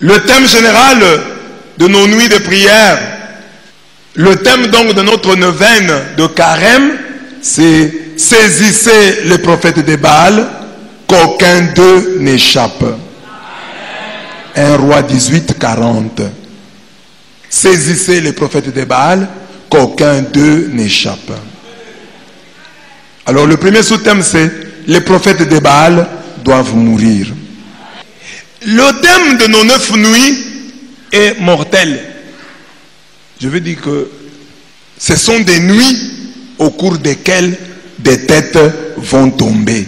Le thème général de nos nuits de prière, le thème donc de notre neuvaine de carême, c'est « Saisissez les prophètes de Baal, qu'aucun d'eux n'échappe ». 1 Roi 18, 40. Saisissez les prophètes de Baal, qu'aucun d'eux n'échappe. Alors le premier sous-thème c'est « Les prophètes de Baal doivent mourir ». Le thème de nos 9 nuits est mortel. Je veux dire que ce sont des nuits au cours desquelles des têtes vont tomber.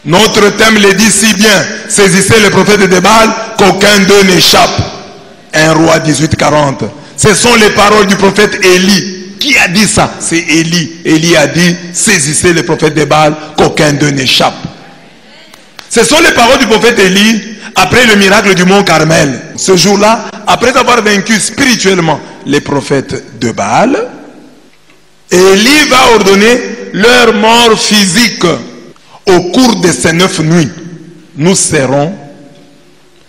Notre thème le dit si bien, saisissez les prophètes de Baal, qu'aucun d'eux n'échappe. 1 Roi 18, 40. Ce sont les paroles du prophète Élie. Qui a dit ça? C'est Élie. Élie a dit, saisissez les prophètes de Baal, qu'aucun d'eux n'échappe. Ce sont les paroles du prophète Élie après le miracle du mont Carmel. Ce jour-là, après avoir vaincu spirituellement les prophètes de Baal, Élie va ordonner leur mort physique. Au cours de ces 9 nuits, nous serons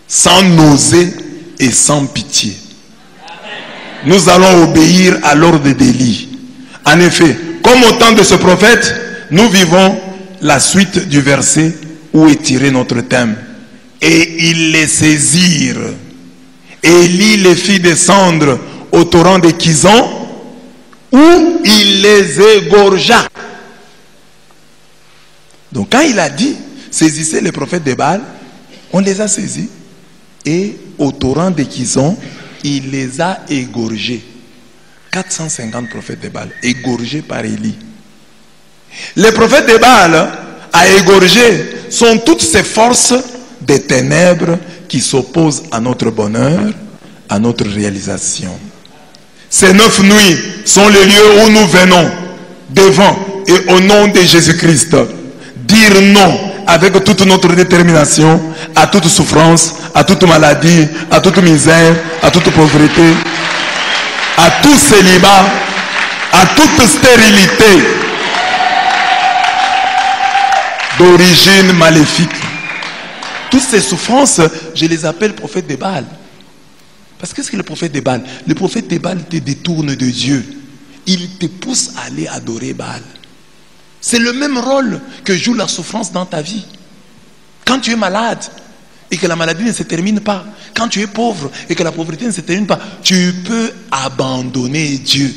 sans nausée et sans pitié. Nous allons obéir à l'ordre d'Élie. En effet, comme au temps de ce prophète, nous vivons la suite du verset où est tiré notre thème. Et ils les saisirent. Élie les fit descendre au torrent de Kizon, où il les égorgea. Donc quand il a dit, saisissez les prophètes de Baal, on les a saisis. Et au torrent de Kizon, il les a égorgés. 450 prophètes de Baal, égorgés par Élie. Les prophètes de Baal à égorger sont toutes ces forces des ténèbres qui s'opposent à notre bonheur, à notre réalisation. Ces 9 nuits sont les lieux où nous venons devant et au nom de Jésus-Christ dire non avec toute notre détermination à toute souffrance, à toute maladie, à toute misère, à toute pauvreté, à tout célibat, à toute stérilité d'origine maléfique. Toutes ces souffrances, je les appelle prophètes de Baal. Parce que qu'est-ce que le prophète de Baal? Le prophète de Baal te détourne de Dieu. Il te pousse à aller adorer Baal. C'est le même rôle que joue la souffrance dans ta vie. Quand tu es malade et que la maladie ne se termine pas, quand tu es pauvre et que la pauvreté ne se termine pas, tu peux abandonner Dieu.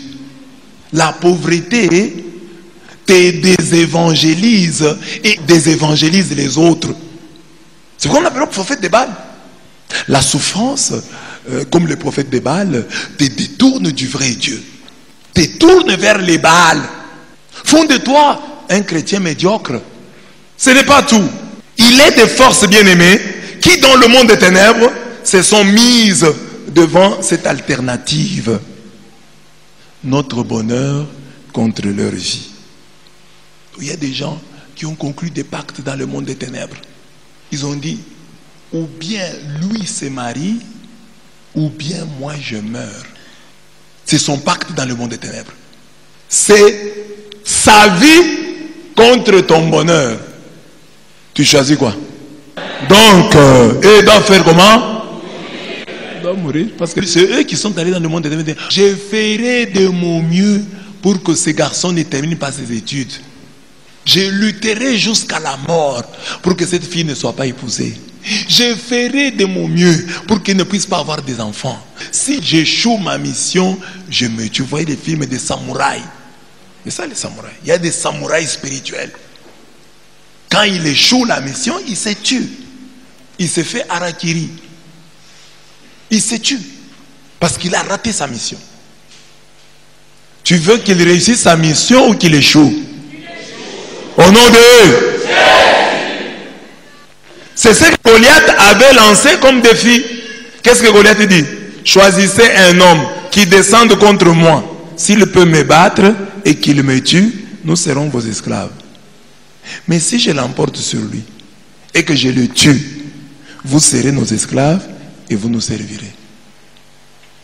La pauvreté te désévangélise et désévangélise les autres. C'est pourquoi on appelle le prophète de Baal. La souffrance, comme le prophète de Baal, te détourne du vrai Dieu. Te tourne vers les Baals. Font de toi un chrétien médiocre. Ce n'est pas tout. Il est des forces bien-aimées qui, dans le monde des ténèbres, se sont mises devant cette alternative. Notre bonheur contre leur vie. Il y a des gens qui ont conclu des pactes dans le monde des ténèbres. Ils ont dit, ou bien lui se marie, ou bien moi je meurs. C'est son pacte dans le monde des ténèbres. C'est sa vie contre ton bonheur. Tu choisis quoi? Donc, il doit faire comment? Il doit mourir. Parce que c'est eux qui sont allés dans le monde des ténèbres. Je ferai de mon mieux pour que ce garçon ne termine pas ses études. Je lutterai jusqu'à la mort pour que cette fille ne soit pas épousée. Je ferai de mon mieux pour qu'elle ne puisse pas avoir des enfants. Si j'échoue ma mission, je me tue. Vous voyez des films des samouraïs. C'est ça les samouraïs. Il y a des samouraïs spirituels. Quand il échoue la mission, il se tue. Il se fait harakiri. Il se tue. Parce qu'il a raté sa mission. Tu veux qu'il réussisse sa mission ou qu'il échoue? Au nom de eux. C'est ce que Goliath avait lancé comme défi. Qu'est-ce que Goliath dit? Choisissez un homme qui descende contre moi. S'il peut me battre et qu'il me tue, nous serons vos esclaves. Mais si je l'emporte sur lui et que je le tue, vous serez nos esclaves et vous nous servirez.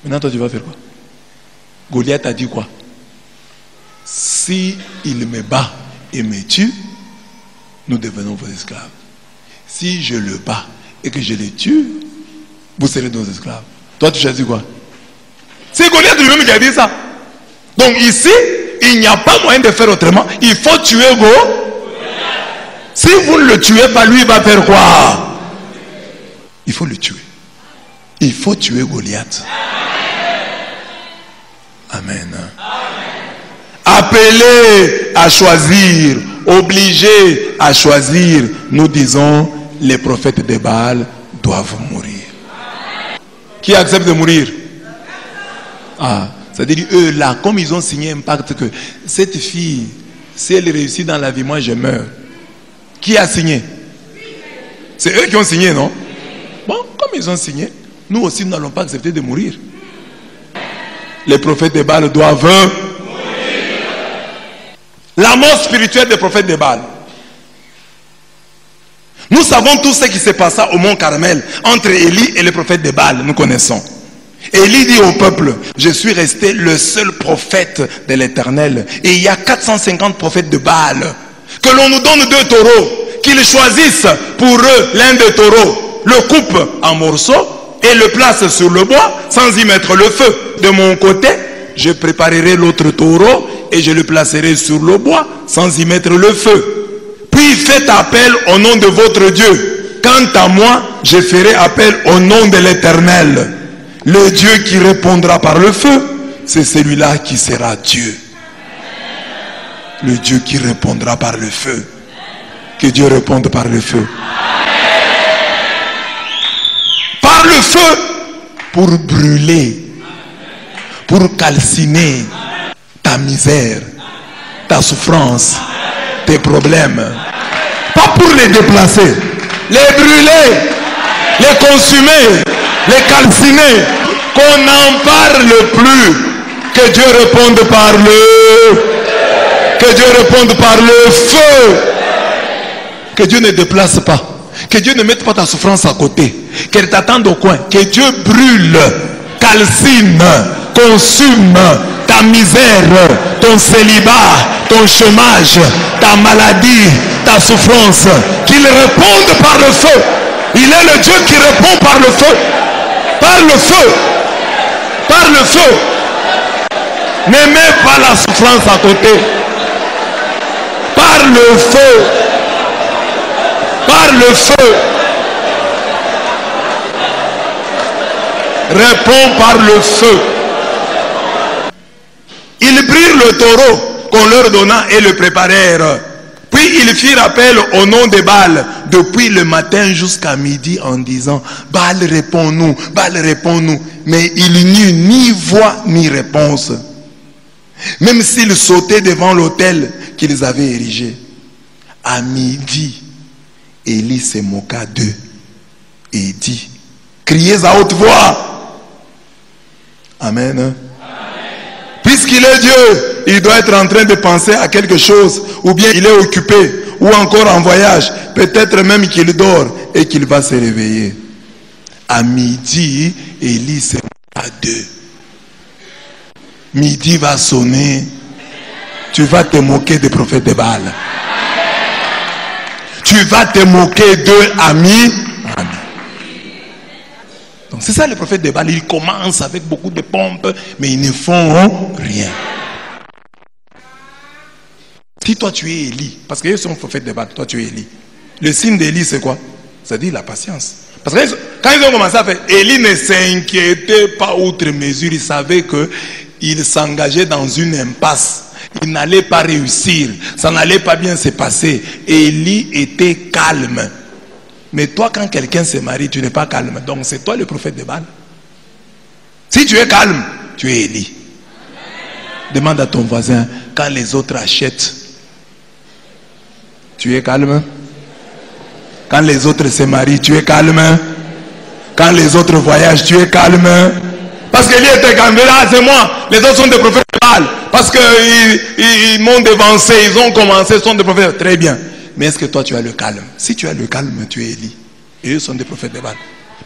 Maintenant, toi, tu vas faire quoi? Goliath a dit quoi? Si il me bat et me tue, nous devenons vos esclaves. Si je le bats et que je les tue, vous serez nos esclaves. Toi, tu choisis quoi? C'est Goliath lui-même qui a dit ça. Donc ici, il n'y a pas moyen de faire autrement. Il faut tuer Goliath. Si vous ne le tuez pas, lui, il va faire quoi? Il faut le tuer. Il faut tuer Goliath. Amen. Appelé à choisir, obligé à choisir, nous disons, les prophètes de Baal doivent mourir. Qui accepte de mourir? Ah, c'est-à-dire eux là, comme ils ont signé un pacte que cette fille, si elle réussit dans la vie, moi je meurs. Qui a signé? C'est eux qui ont signé, non? Bon, comme ils ont signé, nous aussi nous n'allons pas accepter de mourir. Les prophètes de Baal doivent mourir. La mort spirituelle des prophètes de Baal. Nous savons tout ce qui s'est passé au mont Carmel entre Élie et les prophètes de Baal, nous connaissons. Élie dit au peuple, je suis resté le seul prophète de l'Éternel. Et il y a 450 prophètes de Baal. Que l'on nous donne 2 taureaux, qu'ils choisissent pour eux l'un des taureaux, le coupe en morceaux et le place sur le bois sans y mettre le feu. De mon côté, je préparerai l'autre taureau et je le placerai sur le bois sans y mettre le feu. Puis faites appel au nom de votre Dieu. Quant à moi, je ferai appel au nom de l'Éternel. Le Dieu qui répondra par le feu, c'est celui-là qui sera Dieu. Le Dieu qui répondra par le feu. Que Dieu réponde par le feu. Par le feu, pour brûler, pour calciner ta misère, ta souffrance, tes problèmes. Pas pour les déplacer, les brûler, les consumer, les calciner, qu'on n'en parle plus. Que Dieu réponde par le feu. Que Dieu ne déplace pas. Que Dieu ne mette pas ta souffrance à côté. Qu'elle t'attende au coin. Que Dieu brûle, calcine, consume ta misère, ton célibat, ton chômage, ta maladie, ta souffrance. Qu'il réponde par le feu. Il est le Dieu qui répond par le feu. Par le feu. Par le feu. Ne mets pas la souffrance à côté. Par le feu. Par le feu. Réponds par le feu. Ils prirent le taureau qu'on leur donna et le préparèrent. Puis ils firent appel au nom de Baal depuis le matin jusqu'à midi en disant, Baal réponds-nous, Baal réponds-nous. Mais il n'y eut ni voix ni réponse. Même s'ils sautaient devant l'autel qu'ils avaient érigé. À midi, Élie se moqua d'eux et dit, criez à haute voix. Amen. Amen. Puisqu'il est Dieu, il doit être en train de penser à quelque chose, ou bien il est occupé, ou encore en voyage, peut-être même qu'il dort et qu'il va se réveiller. À midi, Élie se moqua d'eux. Midi va sonner, tu vas te moquer des prophètes de Baal. Tu vas te moquer d'eux, amis. Donc c'est ça les prophètes de Baal. Ils commencent avec beaucoup de pompe, mais ils ne font rien. Si toi tu es Élie, parce qu'ils sont prophètes de Baal, toi tu es Élie. Le signe d'Élie c'est quoi? C'est-à-dire la patience. Parce que quand ils ont commencé à faire, Élie ne s'inquiétait pas outre mesure. Il savait qu'il s'engageait dans une impasse. Il n'allait pas réussir. Ça n'allait pas bien se passer. Élie était calme. Mais toi, quand quelqu'un se marie, tu n'es pas calme. Donc c'est toi le prophète de Baal. Si tu es calme, tu es Élie. Demande à ton voisin, quand les autres achètent, tu es calme? Quand les autres se marient, tu es calme? Quand les autres voyagent, tu es calme? Parce que lui était calme. Là, c'est moi. Les autres sont des prophètes de Baal. Parce qu'ils m'ont dévancé, ils ont commencé, ils sont des prophètes. Très bien. Mais est-ce que toi tu as le calme? Si tu as le calme, tu es Élie. Et eux sont des prophètes de Baal.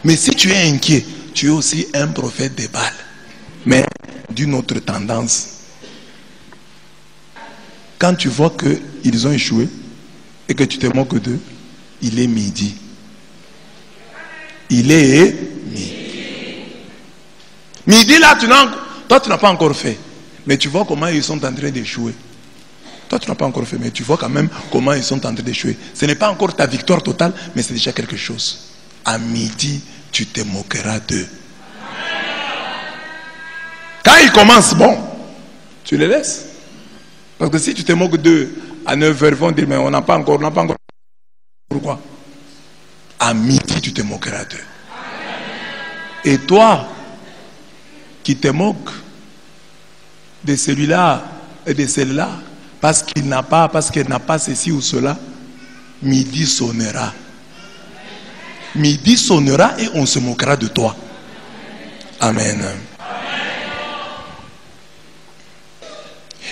Mais si tu es inquiet, tu es aussi un prophète de Baal. Mais d'une autre tendance. Quand tu vois qu'ils ont échoué et que tu te moques d'eux, il est midi. Il est midi. Midi là, toi tu n'as pas encore fait. Mais tu vois comment ils sont en train d'échouer. Toi tu n'as pas encore fait, mais tu vois quand même comment ils sont en train d'échouer. Ce n'est pas encore ta victoire totale, mais c'est déjà quelque chose. À midi, tu te moqueras d'eux. Quand ils commencent, bon, tu les laisses. Parce que si tu te moques d'eux, à 9h, ils vont dire, mais on n'a pas encore. Pourquoi? À midi, tu te moqueras d'eux. Et toi, qui te moques de celui-là et de celle-là, parce qu'elle n'a pas ceci ou cela, midi sonnera. Midi sonnera et on se moquera de toi. Amen.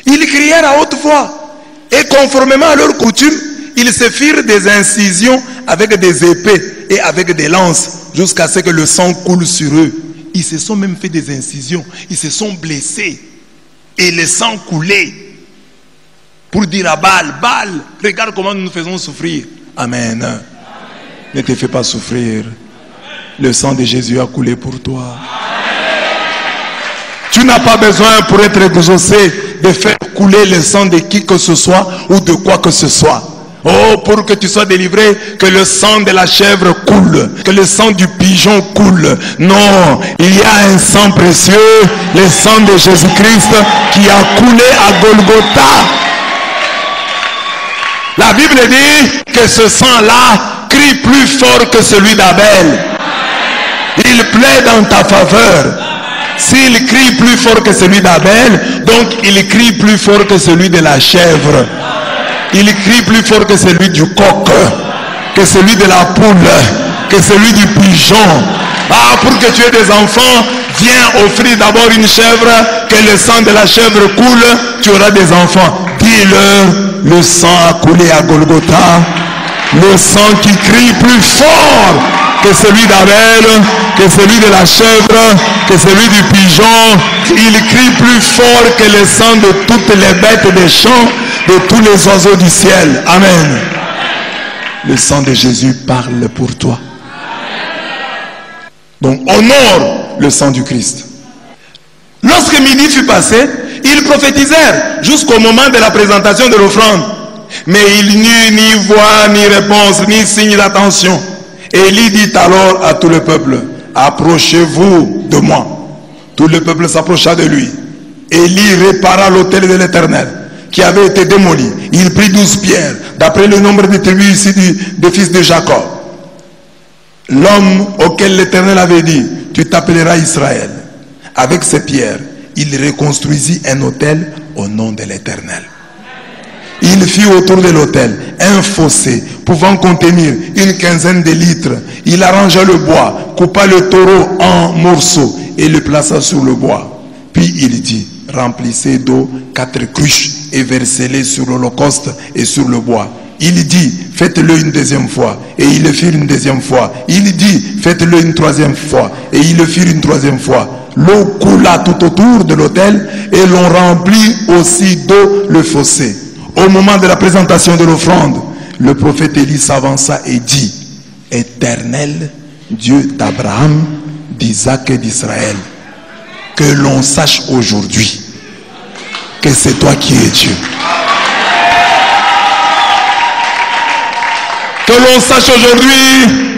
Ils crièrent à haute voix et conformément à leur coutume, ils se firent des incisions avec des épées et avec des lances jusqu'à ce que le sang coule sur eux. Ils se sont même fait des incisions, ils se sont blessés et le sang coulait pour dire à Baal, regarde comment nous nous faisons souffrir. Amen. Amen. Ne te fais pas souffrir. Le sang de Jésus a coulé pour toi. Tu n'as pas besoin pour être exaucé de faire couler le sang de qui que ce soit ou de quoi que ce soit. Oh, pour que tu sois délivré, que le sang de la chèvre coule, que le sang du pigeon coule. Non, il y a un sang précieux, le sang de Jésus-Christ qui a coulé à Golgotha. La Bible dit que ce sang-là crie plus fort que celui d'Abel. Il plaît dans ta faveur. S'il crie plus fort que celui d'Abel, donc il crie plus fort que celui de la chèvre. Il crie plus fort que celui du coq, que celui de la poule, que celui du pigeon. Ah, pour que tu aies des enfants, viens offrir d'abord une chèvre, que le sang de la chèvre coule, tu auras des enfants. Dis-leur, le sang a coulé à Golgotha, le sang qui crie plus fort que celui d'Abel, que celui de la chèvre, que celui du pigeon. Il crie plus fort que le sang de toutes les bêtes des champs, de tous les oiseaux du ciel. Amen. Le sang de Jésus parle pour toi. Donc honore le sang du Christ. Lorsque midi fut passé, ils prophétisèrent jusqu'au moment de la présentation de l'offrande. Mais il n'y eut ni voix, ni réponse, ni signe d'attention. Élie dit alors à tout le peuple, approchez-vous de moi. Tout le peuple s'approcha de lui. Élie répara l'autel de l'Éternel qui avait été démoli. Il prit 12 pierres, d'après le nombre de tribus ici des fils de Jacob. L'homme auquel l'Éternel avait dit, tu t'appelleras Israël. Avec ces pierres, il reconstruisit un autel au nom de l'Éternel. Il fit autour de l'autel un fossé pouvant contenir une quinzaine de litres. Il arrangea le bois, coupa le taureau en morceaux et le plaça sur le bois. Puis il dit, remplissez d'eau 4 cruches et versez-les sur l'holocauste et sur le bois. Il dit, faites-le une deuxième fois. Et ils le firent une deuxième fois. Il dit, faites-le une troisième fois. Et ils le firent une troisième fois. L'eau coula tout autour de l'autel et l'on remplit aussi d'eau le fossé. Au moment de la présentation de l'offrande, le prophète Élie s'avança et dit, Éternel, Dieu d'Abraham, d'Isaac et d'Israël, que l'on sache aujourd'hui que c'est toi qui es Dieu. Que l'on sache aujourd'hui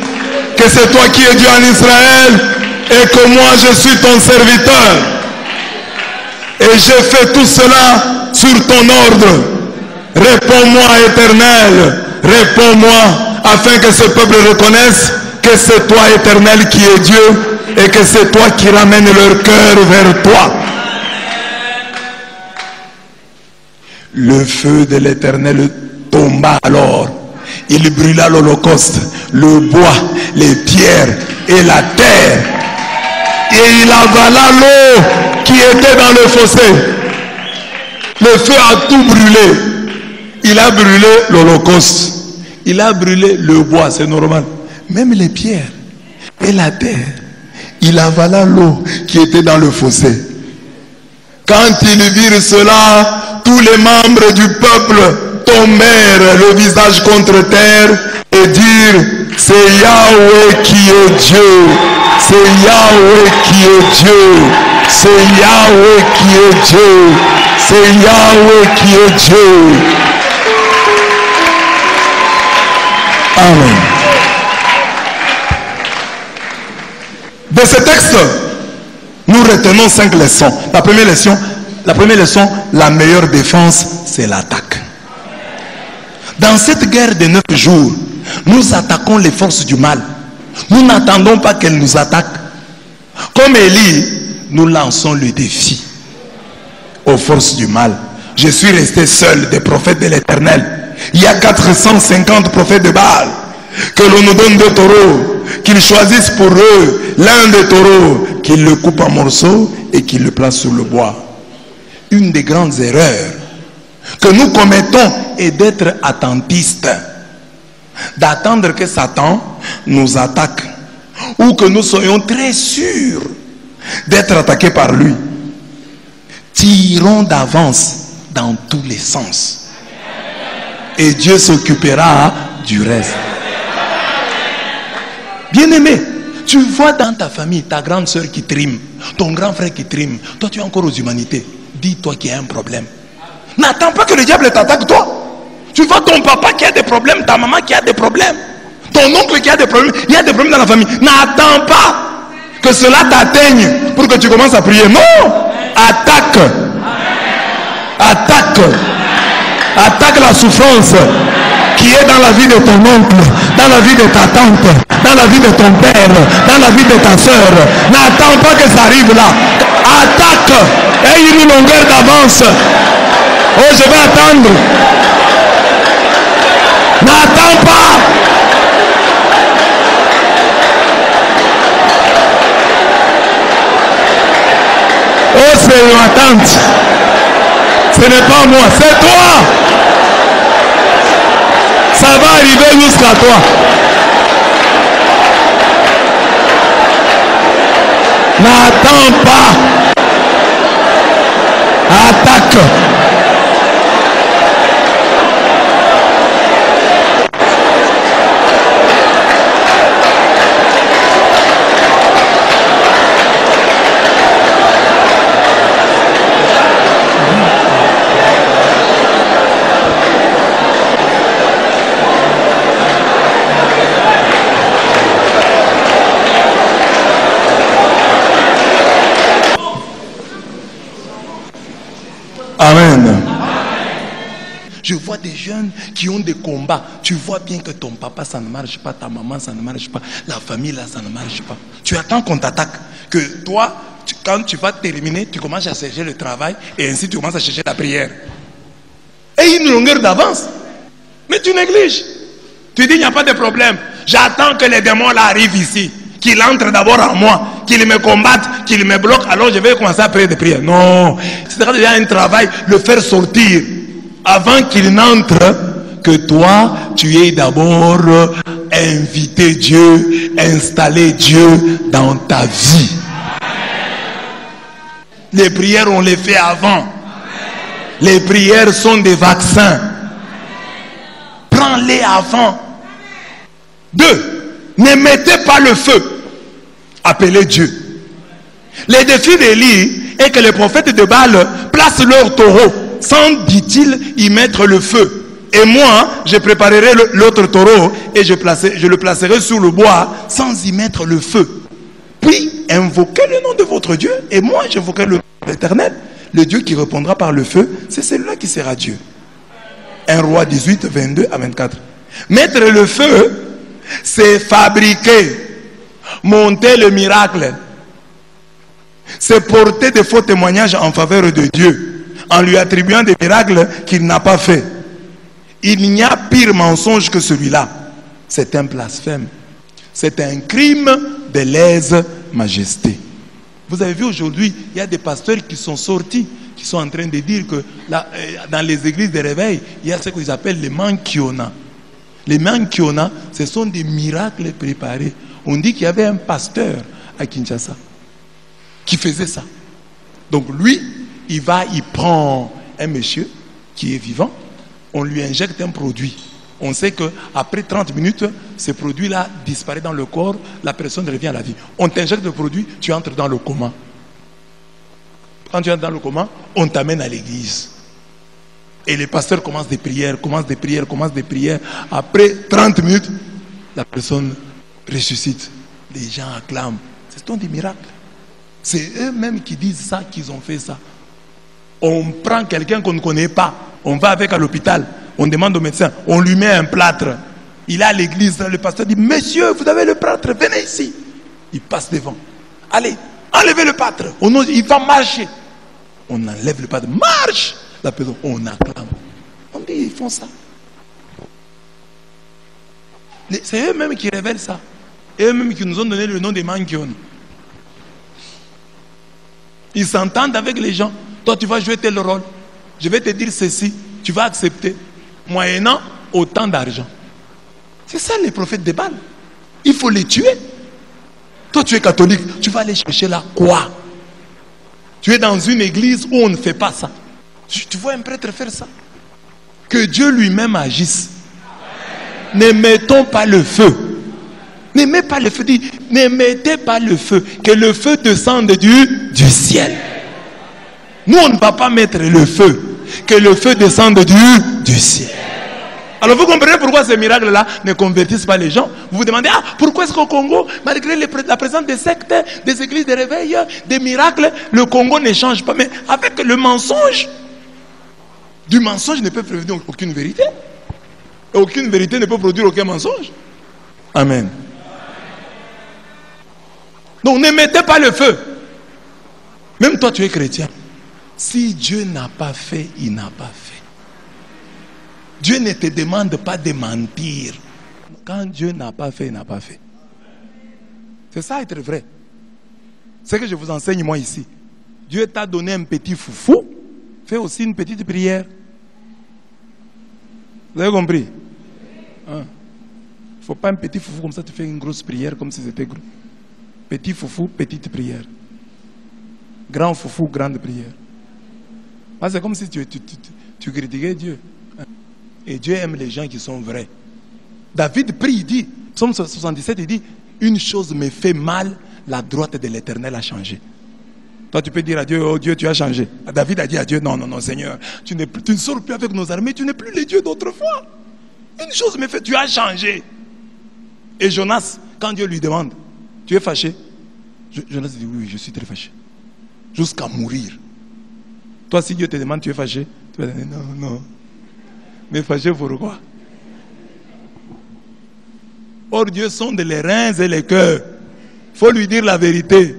que c'est toi qui es Dieu en Israël et que moi je suis ton serviteur. Et j'ai fait tout cela sur ton ordre. Réponds-moi, Éternel, réponds-moi, afin que ce peuple reconnaisse que c'est toi, Éternel, qui es Dieu, et que c'est toi qui ramènes leur cœur vers toi. Le feu de l'Éternel tomba alors. Il brûla l'holocauste, le bois, les pierres et la terre. Et il avala l'eau qui était dans le fossé. Le feu a tout brûlé. Il a brûlé l'holocauste. Il a brûlé le bois, c'est normal. Même les pierres et la terre. Il avala l'eau qui était dans le fossé. Quand ils virent cela, tous les membres du peuple tombèrent le visage contre terre et dirent, C'est Yahweh qui est Dieu. C'est Yahweh qui est Dieu. C'est Yahweh qui est Dieu. C'est Yahweh qui est Dieu. Amen. De ce texte, nous retenons 5 leçons. La première leçon, la meilleure défense, c'est l'attaque. Dans cette guerre de 9 jours, nous attaquons les forces du mal. Nous n'attendons pas qu'elles nous attaquent. Comme Élie, nous lançons le défi aux forces du mal. Je suis resté seul des prophètes de l'Éternel. Il y a 450 prophètes de Baal. Que l'on nous donne 2 taureaux, qu'ils choisissent pour eux l'un des taureaux, qu'ils le coupent en morceaux et qu'ils le placent sur le bois. Une des grandes erreurs que nous commettons est d'être attentistes, d'attendre que Satan nous attaque ou que nous soyons très sûrs d'être attaqués par lui. Tirons d'avance dans tous les sens et Dieu s'occupera du reste. Bien-aimé, tu vois dans ta famille ta grande soeur qui trime, ton grand frère qui trime, toi tu es encore aux humanités. Dis-toi qu'il y a un problème. N'attends pas que le diable t'attaque toi. Tu vois ton papa qui a des problèmes, ta maman qui a des problèmes, ton oncle qui a des problèmes, il y a des problèmes dans la famille. N'attends pas que cela t'atteigne pour que tu commences à prier. Non, attaque. Attaque. Attaque la souffrance qui est dans la vie de ton oncle, dans la vie de ta tante, dans la vie de ton père, dans la vie de ta soeur. N'attends pas que ça arrive là. Attaque. Aie une longueur d'avance. Oh, je vais attendre. N'attends pas. Oh, c'est ma tante. Ce n'est pas moi, c'est toi. Ça va arriver jusqu'à toi. N'attends pas. Attaque. Amen. Je vois des jeunes qui ont des combats. Tu vois bien que ton papa ça ne marche pas, ta maman ça ne marche pas, la famille là ça ne marche pas. Tu attends qu'on t'attaque. Que toi, quand tu vas terminer, tu commences à chercher le travail et ainsi tu commences à chercher la prière. Et une longueur d'avance. Mais tu négliges. Tu dis il n'y a pas de problème. J'attends que les démons là arrivent ici. Qu'ils entrent d'abord en moi, qu'ils me combattent, qu'ils me bloquent, alors je vais commencer à prier des prières. Non, c'est déjà un travail, le faire sortir avant qu'il n'entre, que toi, tu aies d'abord invité Dieu, installé Dieu dans ta vie. Les prières, on les fait avant. Les prières sont des vaccins. Prends-les avant. 2. Ne mettez pas le feu. Appelez Dieu. Les défis d'Élie est que les prophètes de Baal placent leur taureau sans, dit-il, y mettre le feu. Et moi, je préparerai l'autre taureau et je le placerai sur le bois sans y mettre le feu. Puis, invoquez le nom de votre Dieu et moi, j'invoquerai le nom de l'Éternel. Le Dieu qui répondra par le feu, c'est celui-là qui sera Dieu. 1 Roi 18, 22 à 24. Mettre le feu, c'est fabriquer, monter le miracle. C'est porter de faux témoignages en faveur de Dieu, en lui attribuant des miracles qu'il n'a pas fait. Il n'y a pire mensonge que celui-là. C'est un blasphème. C'est un crime de lèse-majesté. Vous avez vu aujourd'hui, il y a des pasteurs qui sont sortis, qui sont en train de dire que là, dans les églises de réveil, il y a ce qu'ils appellent les mankiona. Les mankiona, ce sont des miracles préparés. On dit qu'il y avait un pasteur à Kinshasa qui faisait ça. Donc lui, il prend un monsieur qui est vivant, on lui injecte un produit, On sait qu'après 30 minutes, ce produit-là disparaît dans le corps, la personne revient à la vie. On t'injecte le produit, tu entres dans le coma. Quand tu entres dans le coma, on t'amène à l'église. Et les pasteurs commencent des prières. Après 30 minutes, la personne ressuscite. Les gens acclament. Ce sont des miracles. C'est eux-mêmes qui disent ça, qu'ils ont fait ça. On prend quelqu'un qu'on ne connaît pas, on va avec à l'hôpital, on demande au médecin, on lui met un plâtre. Il est à l'église, le pasteur dit, monsieur, vous avez le plâtre, venez ici. Il passe devant. Allez, enlevez le plâtre. Il va marcher. On enlève le plâtre, marche. La personne, on acclame. On dit, ils font ça. C'est eux-mêmes qui révèlent ça. Eux-mêmes qui nous ont donné le nom des Mankion. Ils s'entendent avec les gens. Toi, tu vas jouer tel rôle. Je vais te dire ceci. Tu vas accepter. Moyennant autant d'argent. C'est ça les prophètes de Baal. Il faut les tuer. Toi, tu es catholique. Tu vas aller chercher là quoi? Tu es dans une église où on ne fait pas ça. Tu vois un prêtre faire ça? Que Dieu lui-même agisse. Ne mettons pas le feu. Ne mettez pas le feu. Dis, ne mettez pas le feu. Que le feu descende du ciel. Nous, on ne va pas mettre le feu. Que le feu descende du ciel. Alors vous comprenez pourquoi ces miracles-là ne convertissent pas les gens. Vous vous demandez, pourquoi est-ce qu'au Congo, malgré la présence des sectes, des églises de réveil, des miracles, le Congo ne change pas. Mais avec le mensonge, du mensonge ne peut prévenir aucune vérité. Et aucune vérité ne peut produire aucun mensonge. Amen. Donc ne mettez pas le feu. Même toi tu es chrétien. Si Dieu n'a pas fait, il n'a pas fait. Dieu ne te demande pas de mentir. Quand Dieu n'a pas fait, il n'a pas fait. C'est ça être vrai. C'est que je vous enseigne moi ici. Dieu t'a donné un petit foufou. Fais aussi une petite prière. Vous avez compris? Il ne faut pas un petit foufou comme ça, tu fais une grosse prière comme si c'était gros. Petit foufou, petite prière. Grand foufou, grande prière. C'est comme si tu critiquais Dieu. Et Dieu aime les gens qui sont vrais. David prie, il dit, Psaume 77, il dit, une chose me fait mal, la droite de l'Éternel a changé. Toi, tu peux dire à Dieu, oh Dieu, tu as changé. David a dit à Dieu, non, non, non, Seigneur, tu ne sors plus avec nos armées, tu n'es plus le Dieu d'autrefois. Une chose me fait, tu as changé. Et Jonas, quand Dieu lui demande, tu es fâché? Jonas dit, oui, je suis très fâché. Jusqu'à mourir. Toi, si Dieu te demande, tu es fâché? Tu vas dire, non, non. Mais fâché pourquoi? Or, Dieu sonde les reins et les cœurs. Il faut lui dire la vérité.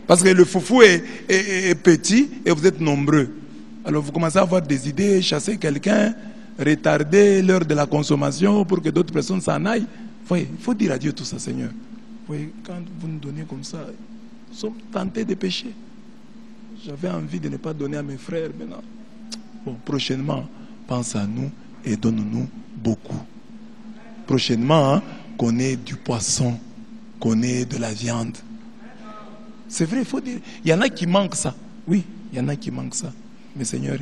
Parce que le foufou est petit et vous êtes nombreux. Alors vous commencez à avoir des idées, chasser quelqu'un, retarder l'heure de la consommation pour que d'autres personnes s'en aillent. Il faut dire à Dieu tout ça, Seigneur. Quand vous nous donnez comme ça, nous sommes tentés de pécher. J'avais envie de ne pas donner à mes frères maintenant. Bon, prochainement, pense à nous et donne-nous beaucoup. Prochainement, qu'on ait du poisson, qu'on ait de la viande. C'est vrai, il faut dire. Il y en a qui manquent ça. Oui, il y en a qui manquent ça. Mais Seigneur,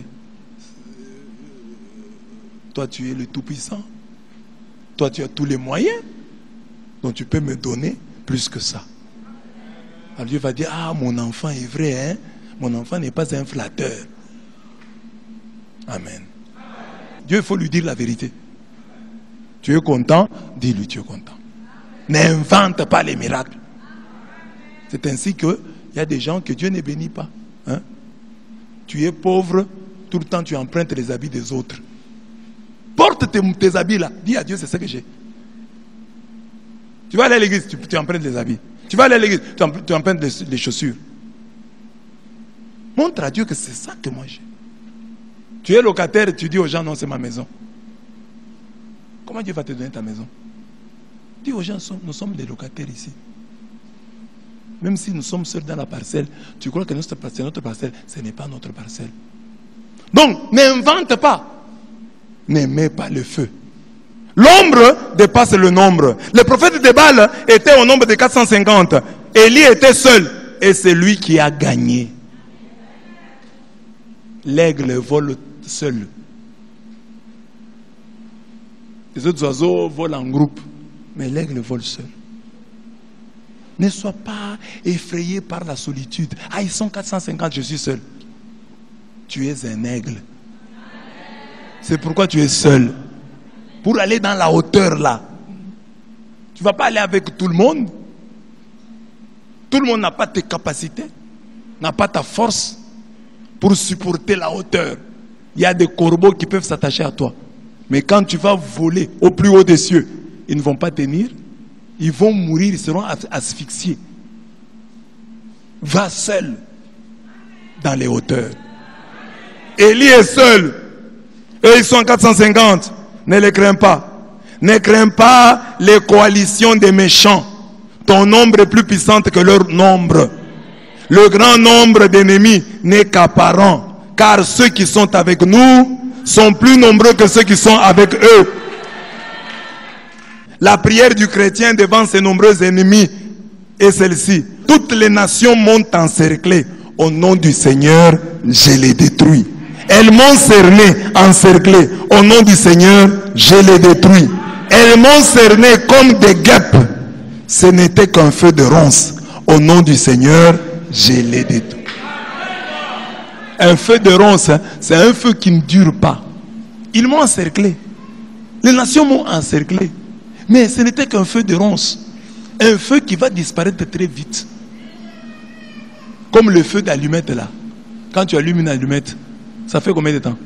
toi tu es le Tout-Puissant. Toi tu as tous les moyens. Donc tu peux me donner plus que ça. Alors Dieu va dire, mon enfant est vrai, hein? Mon enfant n'est pas un flatteur. Amen. Dieu, il faut lui dire la vérité. Tu es content? Dis-lui, tu es content. N'invente pas les miracles. C'est ainsi qu'il y a des gens que Dieu ne bénit pas. Hein? Tu es pauvre, tout le temps tu empruntes les habits des autres. Porte tes habits là. Dis à Dieu, c'est ce que j'ai. Tu vas aller à l'église, tu empruntes les habits. Tu vas aller à l'église, tu empruntes les chaussures. Montre à Dieu que c'est ça que moi j'ai. Tu es locataire et tu dis aux gens, non, c'est ma maison. Comment Dieu va te donner ta maison? Dis aux gens, nous sommes des locataires ici. Même si nous sommes seuls dans la parcelle, tu crois que notre parcelle, ce n'est pas notre parcelle. Donc, n'invente pas. N'aimez pas le feu. L'ombre dépasse le nombre. Le prophète de Baal était au nombre de 450. Élie était seul. Et c'est lui qui a gagné. L'aigle vole seul. Les autres oiseaux volent en groupe, mais l'aigle vole seul. Ne sois pas effrayé par la solitude. Ah, ils sont 450, je suis seul. Tu es un aigle. C'est pourquoi tu es seul. Pour aller dans la hauteur là. Tu ne vas pas aller avec tout le monde. Tout le monde n'a pas tes capacités, n'a pas ta force pour supporter la hauteur. Il y a des corbeaux qui peuvent s'attacher à toi. Mais quand tu vas voler au plus haut des cieux, ils ne vont pas tenir. Ils vont mourir, ils seront asphyxiés. Va seul dans les hauteurs. Élie est seul. Eux, ils sont 450. Ne les crains pas. Ne crains pas les coalitions des méchants. Ton nombre est plus puissant que leur nombre. Le grand nombre d'ennemis n'est qu'apparent. Car ceux qui sont avec nous sont plus nombreux que ceux qui sont avec eux. La prière du chrétien devant ses nombreux ennemis est celle-ci. Toutes les nations m'ont encerclé. Au nom du Seigneur, je les détruis. Elles m'ont cerné, encerclé. Au nom du Seigneur, je les détruis. Elles m'ont cerné comme des guêpes. Ce n'était qu'un feu de ronce. Au nom du Seigneur, je les détruis. Un feu de ronce, c'est un feu qui ne dure pas. Ils m'ont encerclé. Les nations m'ont encerclé. Mais ce n'était qu'un feu de ronce. Un feu qui va disparaître très vite. Comme le feu d'allumette là. Quand tu allumes une allumette, ça fait combien de temps?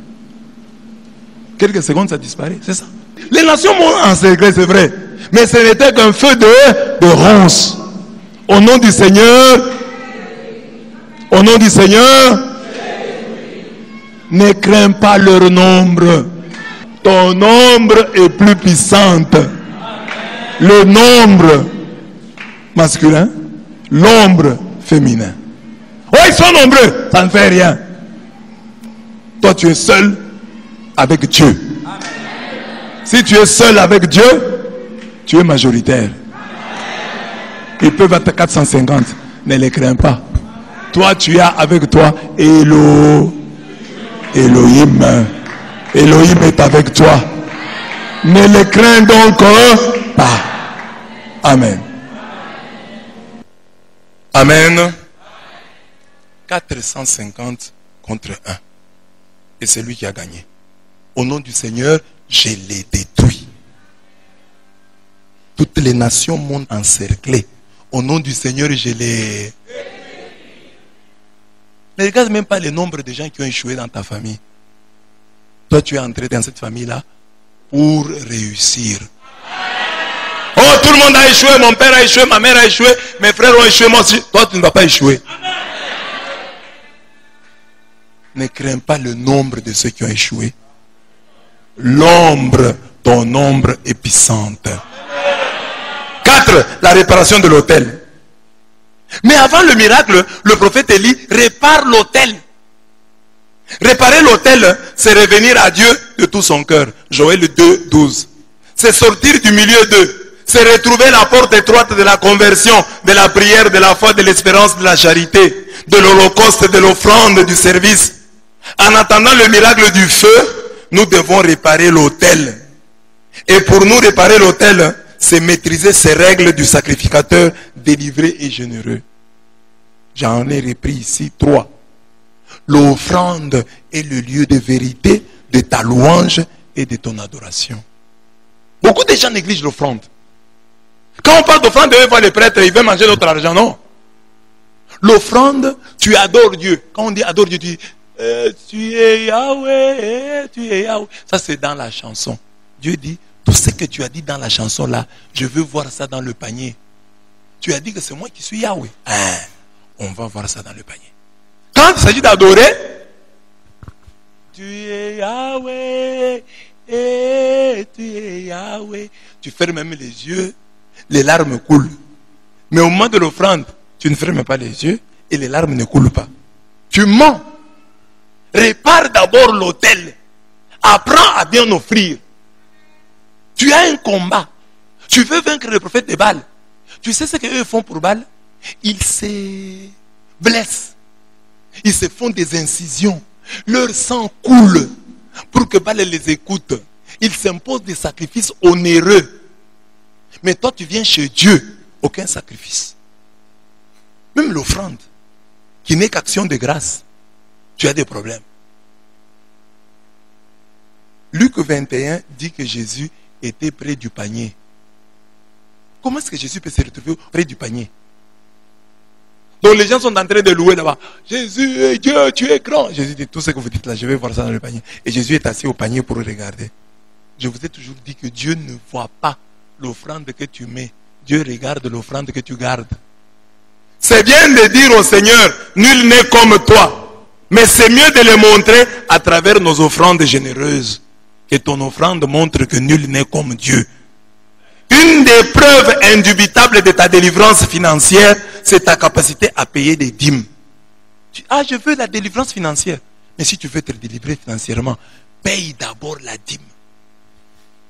Quelques secondes, ça disparaît, c'est ça. Les nations m'ont encerclé, c'est vrai. Mais ce n'était qu'un feu de ronce. Au nom du Seigneur, au nom du Seigneur, ne crains pas leur nombre. Ton nombre est plus puissante. Le nombre masculin, l'ombre féminin. Oh, ils sont nombreux, ça ne fait rien. Toi, tu es seul avec Dieu. Si tu es seul avec Dieu, tu es majoritaire. Ils peuvent être 450, ne les crains pas. Toi, tu as avec toi Elohim. Elohim est avec toi. Ne les crains donc pas. Amen. Amen. 450 contre 1. Et c'est lui qui a gagné. Au nom du Seigneur, je les détruis. Toutes les nations m'ont encerclé. Au nom du Seigneur, je les... Ne regarde même pas le nombre de gens qui ont échoué dans ta famille. Toi, tu es entré dans cette famille-là pour réussir. Oh, tout le monde a échoué. Mon père a échoué, ma mère a échoué, mes frères ont échoué, moi aussi. Toi, tu ne vas pas échouer. Ne crains pas le nombre de ceux qui ont échoué. L'ombre, ton ombre est puissante. 4. La réparation de l'autel. Mais avant le miracle, le prophète Élie répare l'autel. Réparer l'autel, c'est revenir à Dieu de tout son cœur. Joël 2, 12. C'est sortir du milieu d'eux. C'est retrouver la porte étroite de la conversion, de la prière, de la foi, de l'espérance, de la charité, de l'holocauste, de l'offrande, du service. En attendant le miracle du feu, nous devons réparer l'autel. Et pour nous réparer l'autel, c'est maîtriser ces règles du sacrificateur délivré et généreux. J'en ai repris ici 3. L'offrande est le lieu de vérité de ta louange et de ton adoration. Beaucoup de gens négligent l'offrande. Quand on parle d'offrande, ils voient les prêtres, ils veulent manger notre argent. Non. L'offrande, tu adores Dieu. Quand on dit adore Dieu, tu dis tu es Yahweh, tu es Yahweh. Ça, c'est dans la chanson. Dieu dit, tout ce que tu as dit dans la chanson là, je veux voir ça dans le panier. Tu as dit que c'est moi qui suis Yahweh. On va voir ça dans le panier. Quand il s'agit d'adorer, tu es Yahweh, tu es Yahweh. Tu fermes même les yeux, les larmes coulent. Mais au moment de l'offrande, tu ne fermes pas les yeux et les larmes ne coulent pas. Tu mens. Répare d'abord l'autel. Apprends à bien offrir. Tu as un combat. Tu veux vaincre le prophète de Baal. Tu sais ce qu'eux font pour Baal? Ils se blessent. Ils se font des incisions. Leur sang coule pour que Baal les écoute. Il s'impose des sacrifices onéreux. Mais toi, tu viens chez Dieu, aucun sacrifice. Même l'offrande, qui n'est qu'action de grâce, tu as des problèmes. Luc 21 dit que Jésus était près du panier. Comment est-ce que Jésus peut se retrouver près du panier? Donc les gens sont en train de louer là-bas. Jésus est Dieu, tu es grand. Jésus dit, tout ce que vous dites là, je vais voir ça dans le panier. Et Jésus est assis au panier pour regarder. Je vous ai toujours dit que Dieu ne voit pas l'offrande que tu mets. Dieu regarde l'offrande que tu gardes. C'est bien de dire au Seigneur, nul n'est comme toi. Mais c'est mieux de le montrer à travers nos offrandes généreuses. Que ton offrande montre que nul n'est comme Dieu. Une des preuves indubitables de ta délivrance financière, c'est ta capacité à payer des dîmes. Ah, je veux la délivrance financière. Mais si tu veux te délivrer financièrement, paye d'abord la dîme.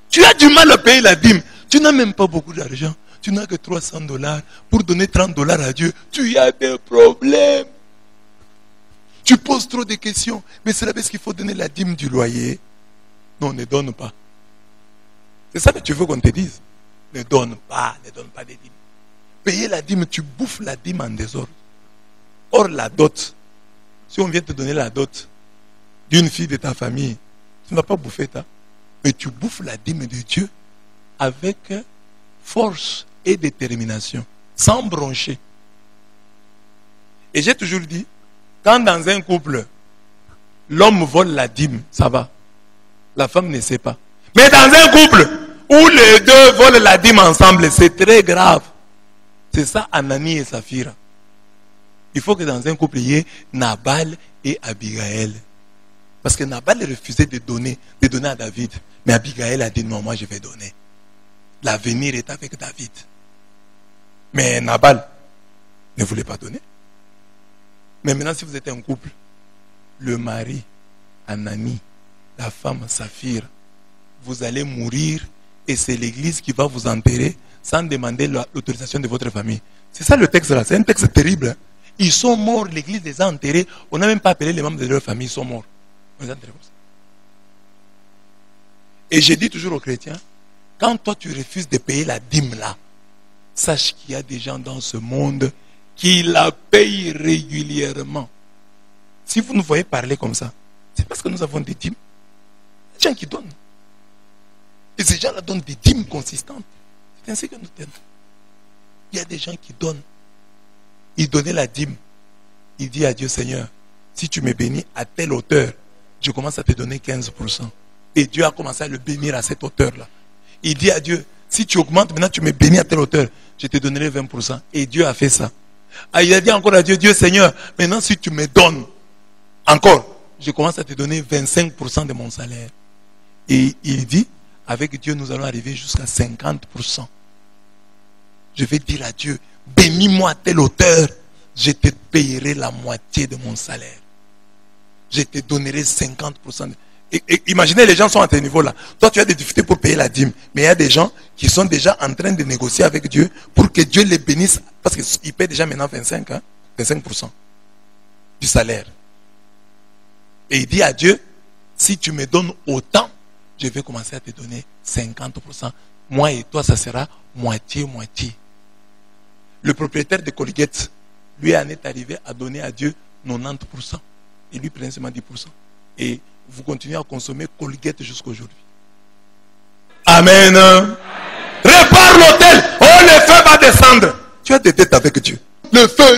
Tu as du mal à payer la dîme. Tu n'as même pas beaucoup d'argent. Tu n'as que $300 pour donner $30 à Dieu. Tu as des problèmes. Tu poses trop de questions. Mais c'est là parce qu'il faut donner la dîme du loyer. Non, ne donne pas. C'est ça que tu veux qu'on te dise. Ne donne pas des dîmes. Payer la dîme, tu bouffes la dîme en désordre. Or, la dot, si on vient te donner la dot d'une fille de ta famille, tu ne vas pas bouffer ça. Mais tu bouffes la dîme de Dieu avec force et détermination, sans broncher. Et j'ai toujours dit, quand dans un couple, l'homme vole la dîme, ça va. La femme ne sait pas. Mais dans un couple où les deux volent la dîme ensemble, c'est très grave. C'est ça Anani et Saphira. Il faut que dans un couple, il y ait Nabal et Abigail. Parce que Nabal refusait de donner à David. Mais Abigail a dit non, moi je vais donner. L'avenir est avec David. Mais Nabal ne voulait pas donner. Mais maintenant, si vous êtes un couple, le mari, Anani, la femme, Saphir, vous allez mourir et c'est l'église qui va vous enterrer sans demander l'autorisation de votre famille. C'est ça le texte là, c'est un texte terrible. Hein? Ils sont morts, l'église les a enterrés. On n'a même pas appelé les membres de leur famille, ils sont morts. On les a enterrés comme ça. Et je dis toujours aux chrétiens, quand toi tu refuses de payer la dîme là, sache qu'il y a des gens dans ce monde qui la payent régulièrement. Si vous nous voyez parler comme ça, c'est parce que nous avons des dîmes. Des gens qui donnent. Et ces gens-là donnent des dîmes consistantes. C'est ainsi que nous tenons. Il y a des gens qui donnent. Il donnait la dîme. Il dit à Dieu, Seigneur, si tu me bénis à telle hauteur, je commence à te donner 15%. Et Dieu a commencé à le bénir à cette hauteur-là. Il dit à Dieu, si tu augmentes, maintenant tu me bénis à telle hauteur, je te donnerai 20%. Et Dieu a fait ça. Ah, il a dit encore à Dieu, Dieu Seigneur, maintenant si tu me donnes encore, je commence à te donner 25% de mon salaire. Et il dit, avec Dieu, nous allons arriver jusqu'à 50%. Je vais dire à Dieu, bénis-moi à telle hauteur, je te payerai la moitié de mon salaire. Je te donnerai 50%. Et imaginez, les gens sont à ce niveau-là. Toi, tu as des difficultés pour payer la dîme. Mais il y a des gens qui sont déjà en train de négocier avec Dieu pour que Dieu les bénisse. Parce qu'ils paient déjà maintenant 25% du salaire. Et il dit à Dieu, si tu me donnes autant, je vais commencer à te donner 50%. Moi et toi, ça sera moitié-moitié. Le propriétaire de Colgate, lui en est arrivé à donner à Dieu 90%. Et lui prenait seulement 10%. Et vous continuez à consommer Colgate jusqu'à aujourd'hui. Amen. Répare l'autel. Oh, le feu va descendre. Tu as des dettes avec Dieu. Le feu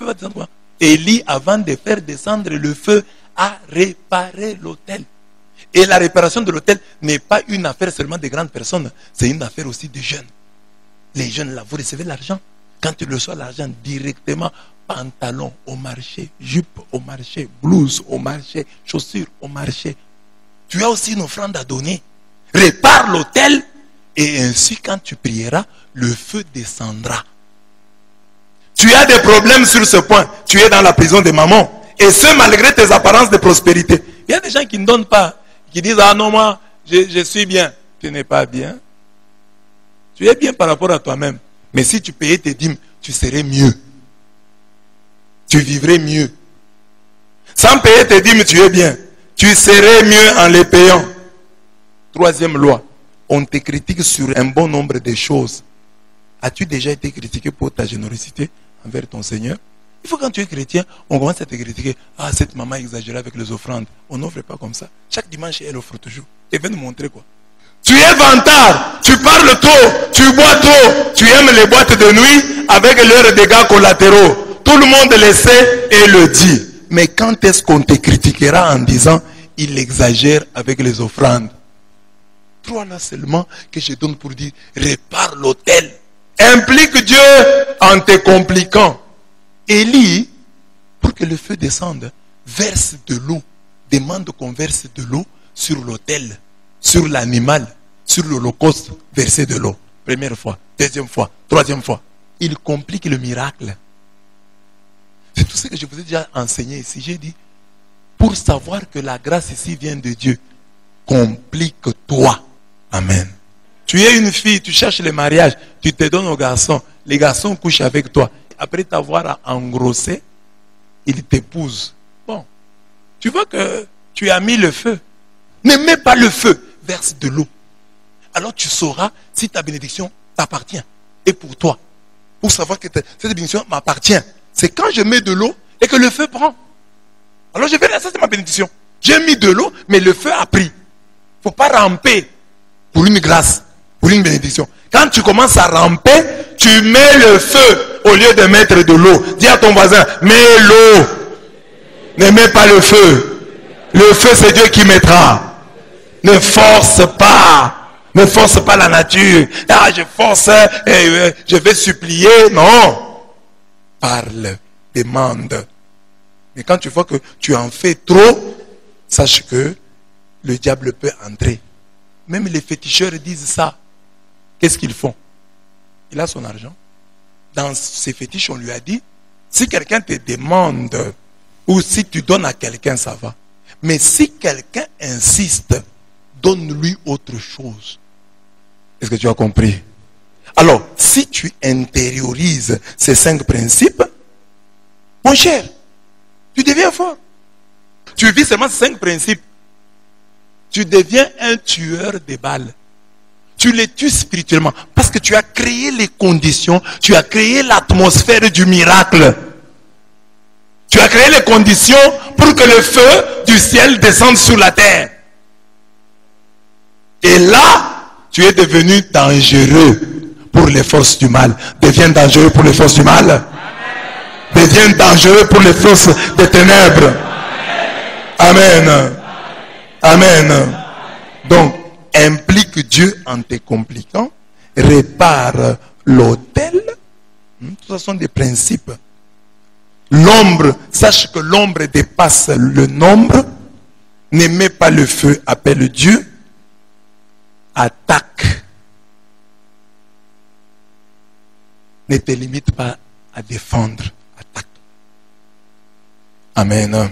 va descendre. Élie, avant de faire descendre le feu, a réparé l'autel. Et la réparation de l'autel n'est pas une affaire seulement des grandes personnes. C'est une affaire aussi des jeunes. Les jeunes là, vous recevez l'argent. Quand tu reçois l'argent directement, pantalon au marché, jupe au marché, blouse au marché, chaussures au marché. Tu as aussi une offrande à donner. Répare l'autel et ainsi quand tu prieras, le feu descendra. Tu as des problèmes sur ce point. Tu es dans la prison de maman. Et ce malgré tes apparences de prospérité. Il y a des gens qui ne donnent pas. Qui disent, ah non, moi, je suis bien. Tu n'es pas bien. Tu es bien par rapport à toi-même. Mais si tu payais tes dîmes, tu serais mieux. Tu vivrais mieux. Sans payer tes dîmes, tu es bien. Tu serais mieux en les payant. Troisième loi. On te critique sur un bon nombre de choses. As-tu déjà été critiqué pour ta générosité envers ton Seigneur? Il faut quand tu es chrétien, on commence à te critiquer. Ah, cette maman exagère avec les offrandes. On n'offre pas comme ça. Chaque dimanche, elle offre toujours. Elle vient nous montrer quoi. Tu es vantard, tu parles trop, tu bois trop, tu aimes les boîtes de nuit avec leurs dégâts collatéraux. Tout le monde le sait et le dit. Mais quand est-ce qu'on te critiquera en disant il exagère avec les offrandes? 3 là seulement que je donne pour dire répare l'autel. Implique Dieu en te compliquant. Élie, pour que le feu descende, verse de l'eau. Demande qu'on verse de l'eau sur l'autel, sur l'animal, sur l'holocauste, verser de l'eau. Première fois, deuxième fois, troisième fois. Il complique le miracle. C'est tout ce que je vous ai déjà enseigné ici. J'ai dit, pour savoir que la grâce ici vient de Dieu, complique-toi. Amen. Tu es une fille, tu cherches le mariage, tu te donnes aux garçons. Les garçons couchent avec toi. Après t'avoir engrossé, ils t'épousent. Bon, tu vois que tu as mis le feu. Ne mets pas le feu, verse de l'eau. Alors tu sauras si ta bénédiction t'appartient. Et pour toi, pour savoir que cette bénédiction m'appartient, c'est quand je mets de l'eau et que le feu prend. Alors je vais dire, ça c'est ma bénédiction. J'ai mis de l'eau, mais le feu a pris. Il ne faut pas ramper pour une grâce, pour une bénédiction. Quand tu commences à ramper, tu mets le feu au lieu de mettre de l'eau. Dis à ton voisin, mets l'eau. Ne mets pas le feu. Le feu, c'est Dieu qui mettra. Ne force pas. Ne force pas la nature. Ah, je force, je vais supplier. Non. Parle, demande. Mais quand tu vois que tu en fais trop, sache que le diable peut entrer. Même les féticheurs disent ça. Qu'est-ce qu'ils font? Il a son argent. Dans ses fétiches, on lui a dit, si quelqu'un te demande, ou si tu donnes à quelqu'un, ça va. Mais si quelqu'un insiste, donne-lui autre chose. Est-ce que tu as compris? Alors, si tu intériorises ces 5 principes, mon cher, tu deviens fort. Tu vis seulement ces 5 principes. Tu deviens un tueur de balles. Tu les tues spirituellement. Parce que tu as créé les conditions, tu as créé l'atmosphère du miracle. Tu as créé les conditions pour que le feu du ciel descende sur la terre. Et là, tu es devenu dangereux pour les forces du mal. Deviens dangereux pour les forces du mal. Deviens dangereux pour les forces des ténèbres. Amen. Amen. Donc, implique Dieu en te compliquant. Répare l'autel. Tout ça sont des principes. L'ombre, sache que l'ombre dépasse le nombre. N'aimez pas le feu, appelle Dieu. Attaque. Ne te limite pas à défendre. Attaque. Amen.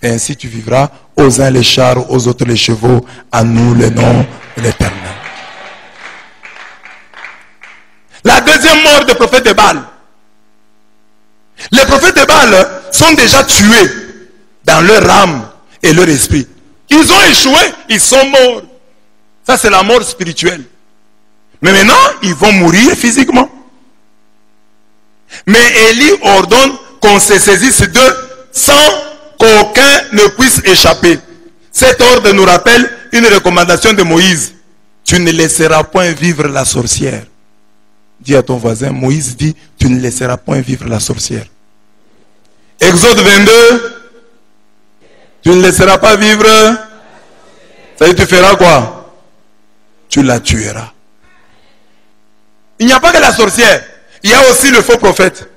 Et ainsi tu vivras, aux uns les chars, aux autres les chevaux, à nous le nom de l'Éternel. La deuxième mort des prophètes de Baal. Les prophètes de Baal sont déjà tués dans leur âme et leur esprit. Ils ont échoué, ils sont morts. Ça c'est la mort spirituelle. Mais maintenant, ils vont mourir physiquement. Mais Élie ordonne qu'on se saisisse d'eux sans qu'aucun ne puisse échapper. Cet ordre nous rappelle une recommandation de Moïse. Tu ne laisseras point vivre la sorcière. Dis à ton voisin, Moïse dit, tu ne laisseras point vivre la sorcière. Exode 22, tu ne laisseras pas vivre. Ça veut dire, tu feras quoi? Tu la tueras. Il n'y a pas que la sorcière. Il y a aussi le faux prophète.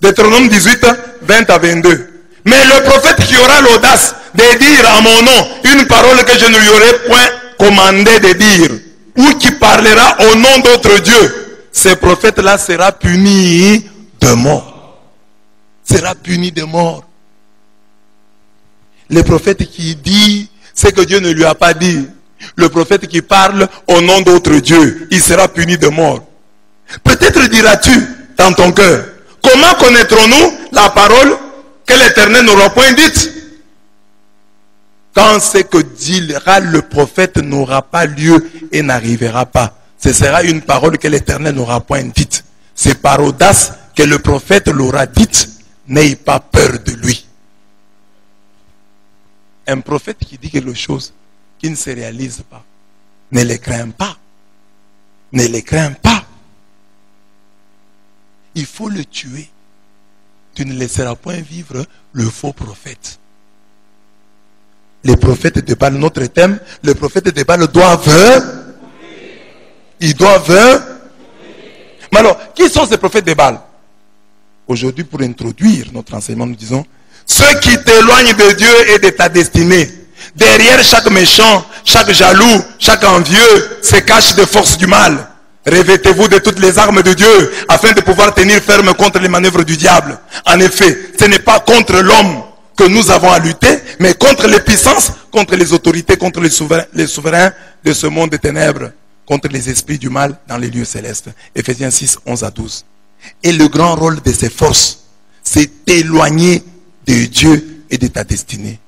Deutéronome 18, 20 à 22. Mais le prophète qui aura l'audace de dire à mon nom une parole que je ne lui aurais point commandé de dire, ou qui parlera au nom d'autres dieux, ce prophète-là sera puni de mort. Sera puni de mort. Le prophète qui dit ce que Dieu ne lui a pas dit, le prophète qui parle au nom d'autres dieux, il sera puni de mort. Peut-être diras-tu dans ton cœur, comment connaîtrons-nous la parole que l'Éternel n'aura point dite? quand ce que dira le prophète n'aura pas lieu et n'arrivera pas, ce sera une parole que l'Éternel n'aura point dite. C'est par audace que le prophète l'aura dite. N'ayez pas peur de lui. Un prophète qui dit quelque chose qui ne se réalise pas, ne les crains pas. Ne les crains pas. Il faut le tuer. Tu ne laisseras point vivre le faux prophète. Les prophètes de Baal, notre thème, les prophètes de Baal doivent... Ils doivent... Mais alors, qui sont ces prophètes de Baal? Aujourd'hui, pour introduire notre enseignement, nous disons, ceux qui t'éloignent de Dieu et de ta destinée. Derrière chaque méchant, chaque jaloux, chaque envieux, se cachent des forces du mal. Revêtez-vous de toutes les armes de Dieu, afin de pouvoir tenir ferme contre les manœuvres du diable. En effet, ce n'est pas contre l'homme que nous avons à lutter, mais contre les puissances, contre les autorités, contre les souverains de ce monde de ténèbres, contre les esprits du mal dans les lieux célestes. Ephésiens 6, 11 à 12. Et le grand rôle de ces forces, c'est d'éloigner de Dieu et de ta destinée.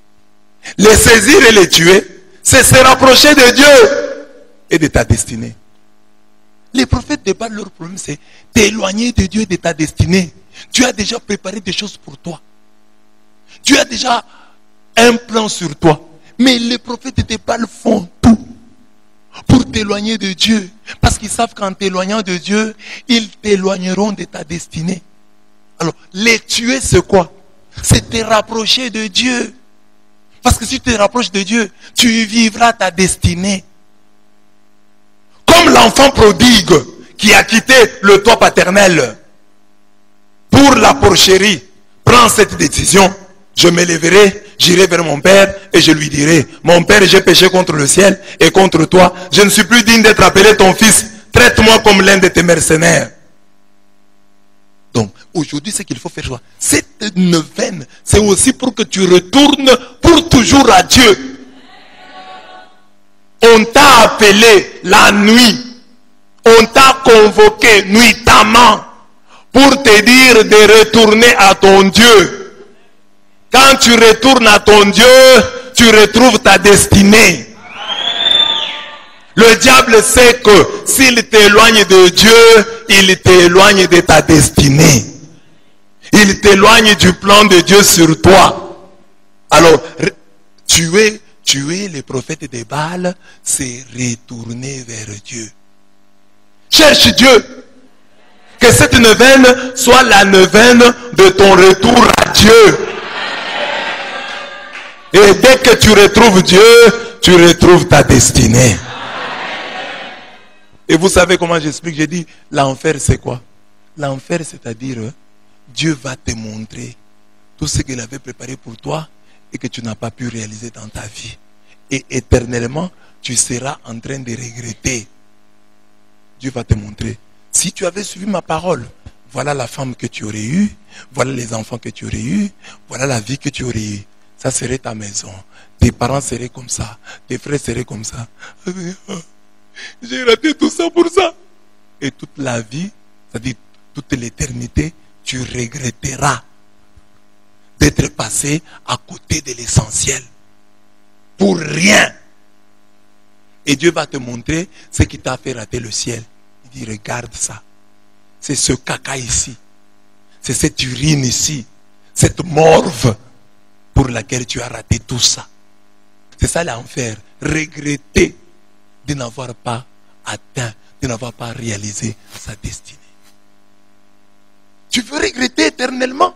Les saisir et les tuer, c'est se rapprocher de Dieu et de ta destinée. Les prophètes de Baal, leur problème, c'est t'éloigner de Dieu et de ta destinée. Tu as déjà préparé des choses pour toi. Tu as déjà un plan sur toi. Mais les prophètes de Baal font tout pour t'éloigner de Dieu. Parce qu'ils savent qu'en t'éloignant de Dieu, ils t'éloigneront de ta destinée. Alors, les tuer, c'est quoi? C'est te rapprocher de Dieu. Parce que si tu te rapproches de Dieu, tu vivras ta destinée. Comme l'enfant prodigue qui a quitté le toit paternel pour la porcherie, prend cette décision. Je me lèverai, j'irai vers mon père et je lui dirai, mon père, j'ai péché contre le ciel et contre toi. Je ne suis plus digne d'être appelé ton fils. Traite-moi comme l'un de tes mercenaires. Donc, aujourd'hui, ce qu'il faut faire, cette neuvaine, c'est aussi pour que tu retournes pour toujours à Dieu. On t'a appelé la nuit. On t'a convoqué nuitamment pour te dire de retourner à ton Dieu. Quand tu retournes à ton Dieu, tu retrouves ta destinée. Le diable sait que s'il t'éloigne de Dieu, il t'éloigne de ta destinée. Il t'éloigne du plan de Dieu sur toi. Alors, tuer les prophètes de Baal, c'est retourner vers Dieu. Cherche Dieu. Que cette neuvaine soit la neuvaine de ton retour à Dieu. Et dès que tu retrouves Dieu, tu retrouves ta destinée. Et vous savez comment j'explique? J'ai dit, l'enfer c'est quoi? L'enfer, c'est-à-dire, Dieu va te montrer tout ce qu'il avait préparé pour toi et que tu n'as pas pu réaliser dans ta vie. Et éternellement, tu seras en train de regretter. Dieu va te montrer. Si tu avais suivi ma parole, voilà la femme que tu aurais eue, voilà les enfants que tu aurais eus, voilà la vie que tu aurais eue. Ça serait ta maison. Tes parents seraient comme ça. Tes frères seraient comme ça. J'ai raté tout ça pour ça. Et toute la vie, c'est-à-dire toute l'éternité, tu regretteras d'être passé à côté de l'essentiel. Pour rien. Et Dieu va te montrer ce qui t'a fait rater le ciel. Il dit, regarde ça. C'est ce caca ici. C'est cette urine ici. Cette morve pour laquelle tu as raté tout ça. C'est ça l'enfer. Regretter de n'avoir pas atteint, de n'avoir pas réalisé sa destinée. Tu veux regretter éternellement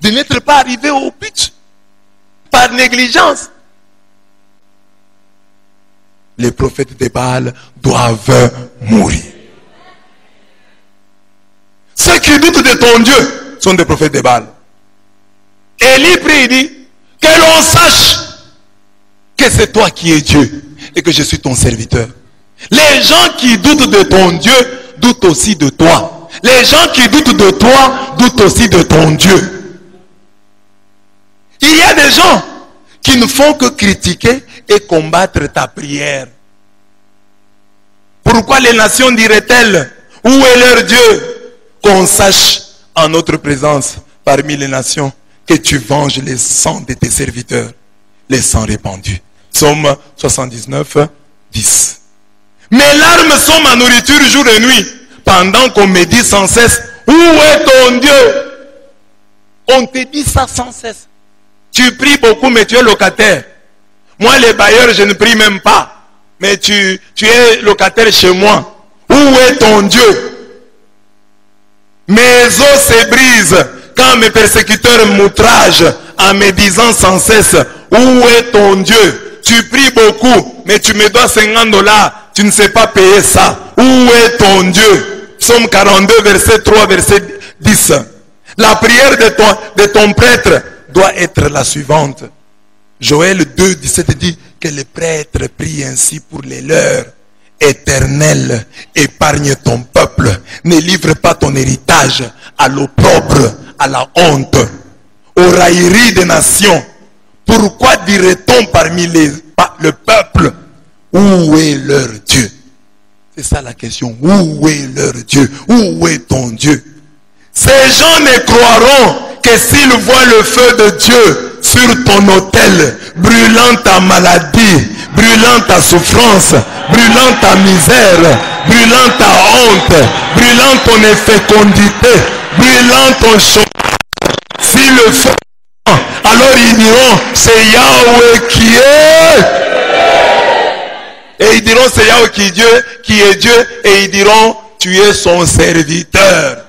de n'être pas arrivé au but par négligence. Les prophètes de Baal doivent mourir. Ceux qui doutent de ton Dieu sont des prophètes de Baal. Élie prie, il dit, que l'on sache que c'est toi qui es Dieu et que je suis ton serviteur. Les gens qui doutent de ton Dieu doutent aussi de toi. Les gens qui doutent de toi doutent aussi de ton Dieu. Il y a des gens qui ne font que critiquer et combattre ta prière. Pourquoi les nations diraient-elles, où est leur Dieu? Qu'on sache en notre présence parmi les nations que tu venges les sangs de tes serviteurs. les sangs répandus. Psaume 79, 10. Mes larmes sont ma nourriture jour et nuit, pendant qu'on me dit sans cesse, où est ton Dieu? On te dit ça sans cesse. Tu pries beaucoup, mais tu es locataire. Moi, les bailleurs, je ne prie même pas. Mais tu es locataire chez moi. Où est ton Dieu? Mes os se brisent quand mes persécuteurs m'outragent en me disant sans cesse, où est ton Dieu? Tu pries beaucoup, mais tu me dois $50. Tu ne sais pas payer ça. Où est ton Dieu? Psaume 42, verset 3, verset 10. La prière de ton prêtre doit être la suivante. Joël 2, 17 dit que les prêtres prient ainsi pour les leurs. Éternel, épargne ton peuple. Ne livre pas ton héritage à l'opprobre, à la honte, aux railleries des nations. Pourquoi dirait-on parmi le peuple, où est leur Dieu? C'est ça la question. Où est leur Dieu? Où est ton Dieu? Ces gens ne croiront que s'ils voient le feu de Dieu sur ton autel, brûlant ta maladie, brûlant ta souffrance, brûlant ta misère, brûlant ta honte, brûlant ton infécondité, brûlant ton chômage. Si le feu, alors ils diront, c'est Yahweh qui est. Et ils diront, c'est Yahweh qui est Dieu. Et ils diront, tu es son serviteur.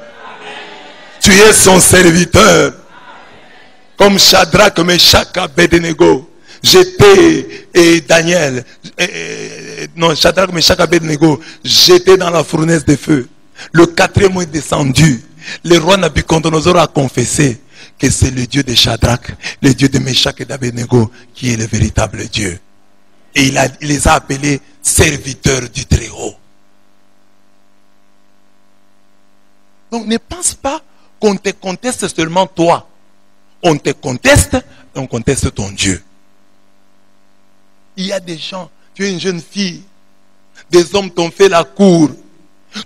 Tu es son serviteur. Comme Shadrach, Meshach, Abednego. J'étais, et Daniel, Shadrach, Meshach, Abednego, j'étais dans la fournaise de feu. Le 4e mois est descendu. Le roi Nabucodonosor a confessé que c'est le Dieu de Shadrach, le Dieu de Meshach et d'Abednego qui est le véritable Dieu. Et il les a appelés serviteurs du Très-Haut. Donc ne pense pas qu'on te conteste seulement toi. On te conteste et on conteste ton Dieu. Il y a des gens, tu es une jeune fille, des hommes t'ont fait la cour,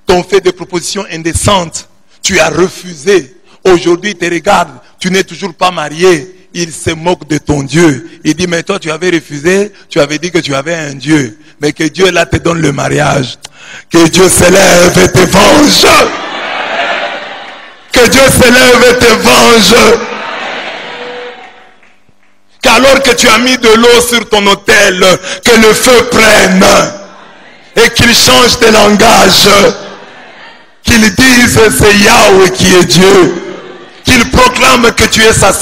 t'ont fait des propositions indécentes, tu as refusé. Aujourd'hui, ils te regardent, tu n'es toujours pas marié. Il se moque de ton Dieu. Il dit, mais toi tu avais refusé, tu avais dit que tu avais un Dieu. Mais que Dieu là te donne le mariage. Que Dieu s'élève et te venge. Que Dieu s'élève et te venge. Qu'alors que tu as mis de l'eau sur ton autel, que le feu prenne. Et qu'il change de langage. Qu'il dise c'est Yahweh qui est Dieu. Qu'il proclame que tu es sa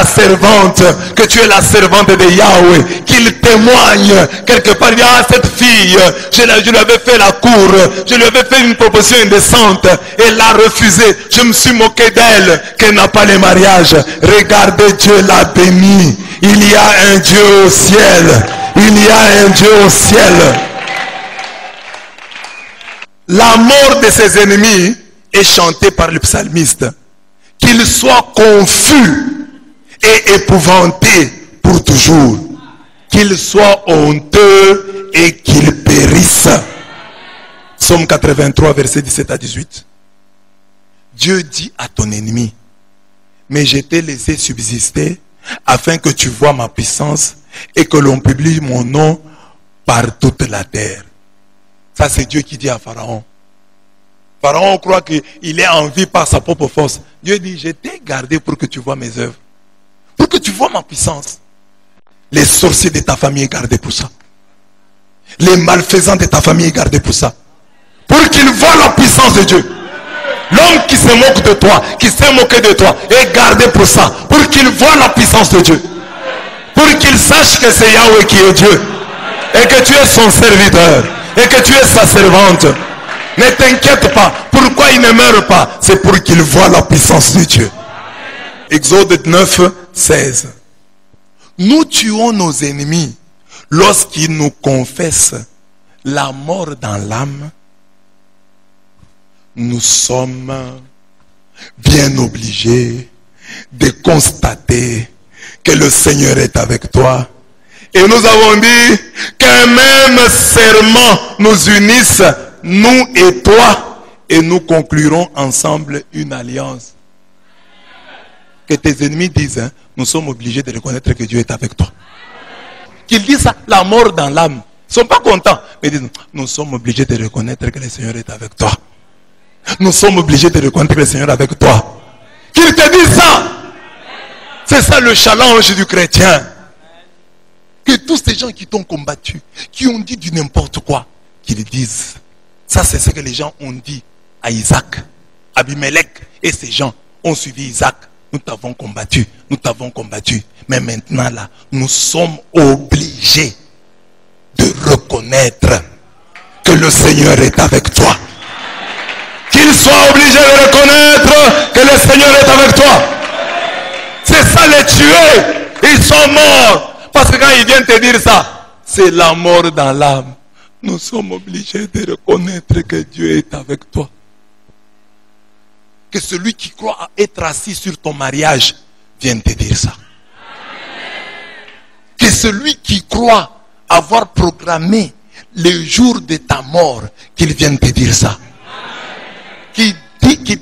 servante, que tu es la servante de Yahweh, qu'il témoigne quelque part, il dit, ah, cette fille, je lui avais fait la cour, je lui avais fait une proposition indécente, elle l'a refusé, je me suis moqué d'elle, qu'elle n'a pas les mariages. Regardez, Dieu l'a béni, il y a un Dieu au ciel, il y a un Dieu au ciel. La mort de ses ennemis est chantée par le psalmiste. Qu'il soit confus et épouvanté pour toujours. Qu'il soit honteux et qu'il périsse. Psaume 83, verset 17 à 18. Dieu dit à ton ennemi, mais je t'ai laissé subsister afin que tu vois ma puissance et que l'on publie mon nom par toute la terre. Ça, c'est Dieu qui dit à Pharaon. Pharaon croit qu'il est en vie par sa propre force. Dieu dit, je t'ai gardé pour que tu vois mes œuvres. Pour que tu vois ma puissance. Les sorciers de ta famille est gardé pour ça. Les malfaisants de ta famille est gardé pour ça. Pour qu'ils voient la puissance de Dieu. L'homme qui se moque de toi, qui s'est moqué de toi, est gardé pour ça. Pour qu'il voit la puissance de Dieu. Pour qu'il sache que c'est Yahweh qui est Dieu. Et que tu es son serviteur. Et que tu es sa servante. Ne t'inquiète pas. Pourquoi il ne meurt pas? C'est pour qu'il voit la puissance de Dieu. Exode 9, 16. Nous tuons nos ennemis lorsqu'ils nous confessent la mort dans l'âme. Nous sommes bien obligés de constater que le Seigneur est avec toi. Et nous avons dit qu'un même serment nous unisse, nous et toi, et nous conclurons ensemble une alliance. Que tes ennemis disent, hein, nous sommes obligés de reconnaître que Dieu est avec toi. qu'ils disent ça, la mort dans l'âme. Ils ne sont pas contents. Mais ils disent, nous sommes obligés de reconnaître que le Seigneur est avec toi. Nous sommes obligés de reconnaître que le Seigneur est avec toi. Qu'ils te disent ça. C'est ça le challenge du chrétien. Que tous ces gens qui t'ont combattu, qui ont dit du n'importe quoi, qu'ils disent. Ça, c'est ce que les gens ont dit à Isaac. Abimelech et ces gens ont suivi Isaac. Nous t'avons combattu, nous t'avons combattu. Mais maintenant là, nous sommes obligés de reconnaître que le Seigneur est avec toi. Qu'ils soient obligés de reconnaître que le Seigneur est avec toi. C'est ça les tuer. Ils sont morts. Parce que quand ils viennent te dire ça, c'est la mort dans l'âme. Nous sommes obligés de reconnaître que Dieu est avec toi. Que celui qui croit être assis sur ton mariage vienne te dire ça. Que celui qui croit avoir programmé le jour de ta mort, qu'il vienne te dire ça. Qu'il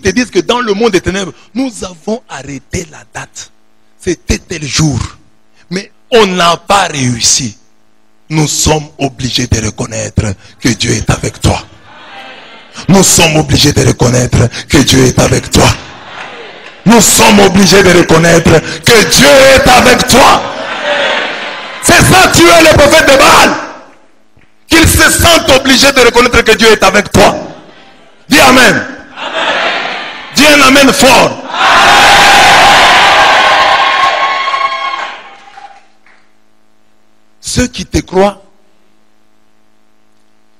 te dise que dans le monde des ténèbres, nous avons arrêté la date. C'était tel jour. Mais on n'a pas réussi. Nous sommes obligés de reconnaître que Dieu est avec toi. Nous sommes obligés de reconnaître que Dieu est avec toi. Nous sommes obligés de reconnaître que Dieu est avec toi. C'est ça, tu es le prophète de Baal. Qu'ils se sentent obligés de reconnaître que Dieu est avec toi. Dis Amen. Dis un Amen fort. Ceux qui te croient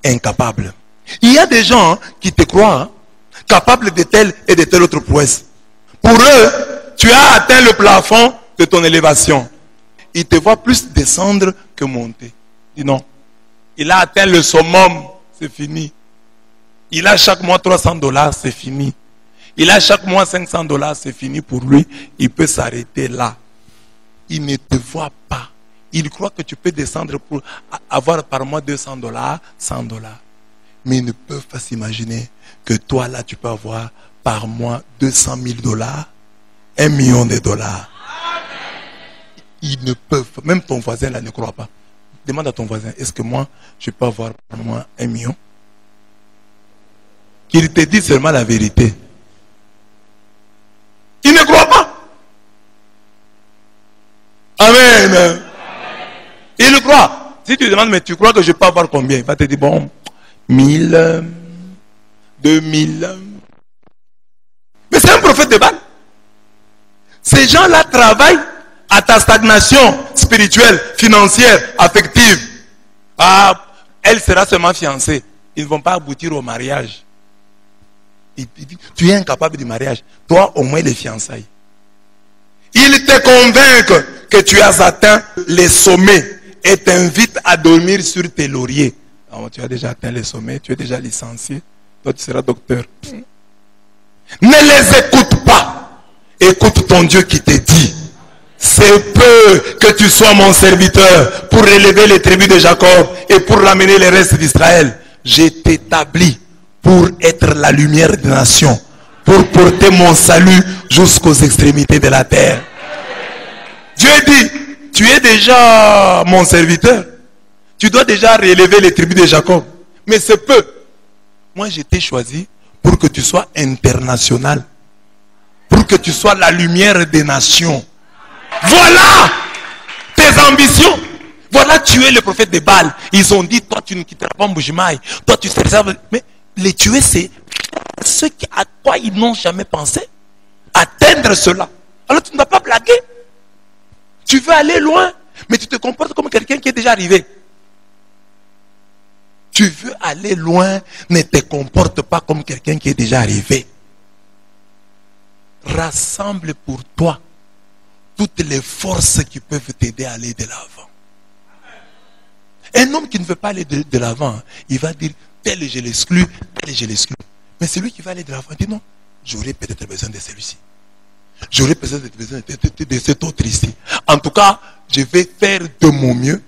incapables. Il y a des gens qui te croient capables de telle et de telle autre prouesse. Pour eux, tu as atteint le plafond de ton élévation. Ils te voient plus descendre que monter. Dis non. Il a atteint le summum, c'est fini. Il a chaque mois $300, c'est fini. Il a chaque mois $500, c'est fini pour lui. Il peut s'arrêter là. Il ne te voit pas. Il croit que tu peux descendre pour avoir par mois $200, $100. Mais ils ne peuvent pas s'imaginer que toi là, tu peux avoir par mois $200 000, $1 million. Ils ne peuvent pas. Même ton voisin là ne croit pas. Demande à ton voisin, est-ce que moi, je peux avoir par mois 1 million? Qu'il te dise seulement la vérité. Il ne croit pas. Amen. Il le croit. Si tu lui demandes, mais tu crois que je peux avoir combien? Il va te dire, bon, 1000, 2000. Mais c'est un prophète de Baal. Ces gens-là travaillent à ta stagnation spirituelle, financière, affective. Ah, elle sera seulement fiancée. Ils ne vont pas aboutir au mariage. Tu es incapable du mariage. Toi, au moins, les fiançailles. Ils te convainquent que tu as atteint les sommets et t'invitent à dormir sur tes lauriers. Alors, tu as déjà atteint les sommets, tu es déjà licencié. Toi, tu seras docteur. Ne les écoute pas. Écoute ton Dieu qui te dit, c'est peu que tu sois mon serviteur pour élever les tribus de Jacob et pour ramener les restes d'Israël. Je t'établis pour être la lumière des nations, pour porter mon salut jusqu'aux extrémités de la terre. Dieu dit, tu es déjà mon serviteur. Tu dois déjà réélever les tribus de Jacob. Mais c'est peu. Moi, je t'ai choisi pour que tu sois international. Pour que tu sois la lumière des nations. Voilà tes ambitions. Voilà, tu es le prophète de Baal. Ils ont dit, toi, tu ne quitteras pas Mbujimaï. Toi, tu seras... Mais les tuer, c'est ce à quoi ils n'ont jamais pensé. Atteindre cela. Alors, tu ne vas pas blaguer. Tu veux aller loin, mais tu te comportes comme quelqu'un qui est déjà arrivé. Tu veux aller loin, ne te comporte pas comme quelqu'un qui est déjà arrivé. Rassemble pour toi toutes les forces qui peuvent t'aider à aller de l'avant. Un homme qui ne veut pas aller de l'avant, il va dire, tel je l'exclus, tel je l'exclus. Mais celui qui va aller de l'avant, il dit non, j'aurais peut-être besoin de celui-ci. J'aurais peut-être besoin de cet autre ici. En tout cas, je vais faire de mon mieux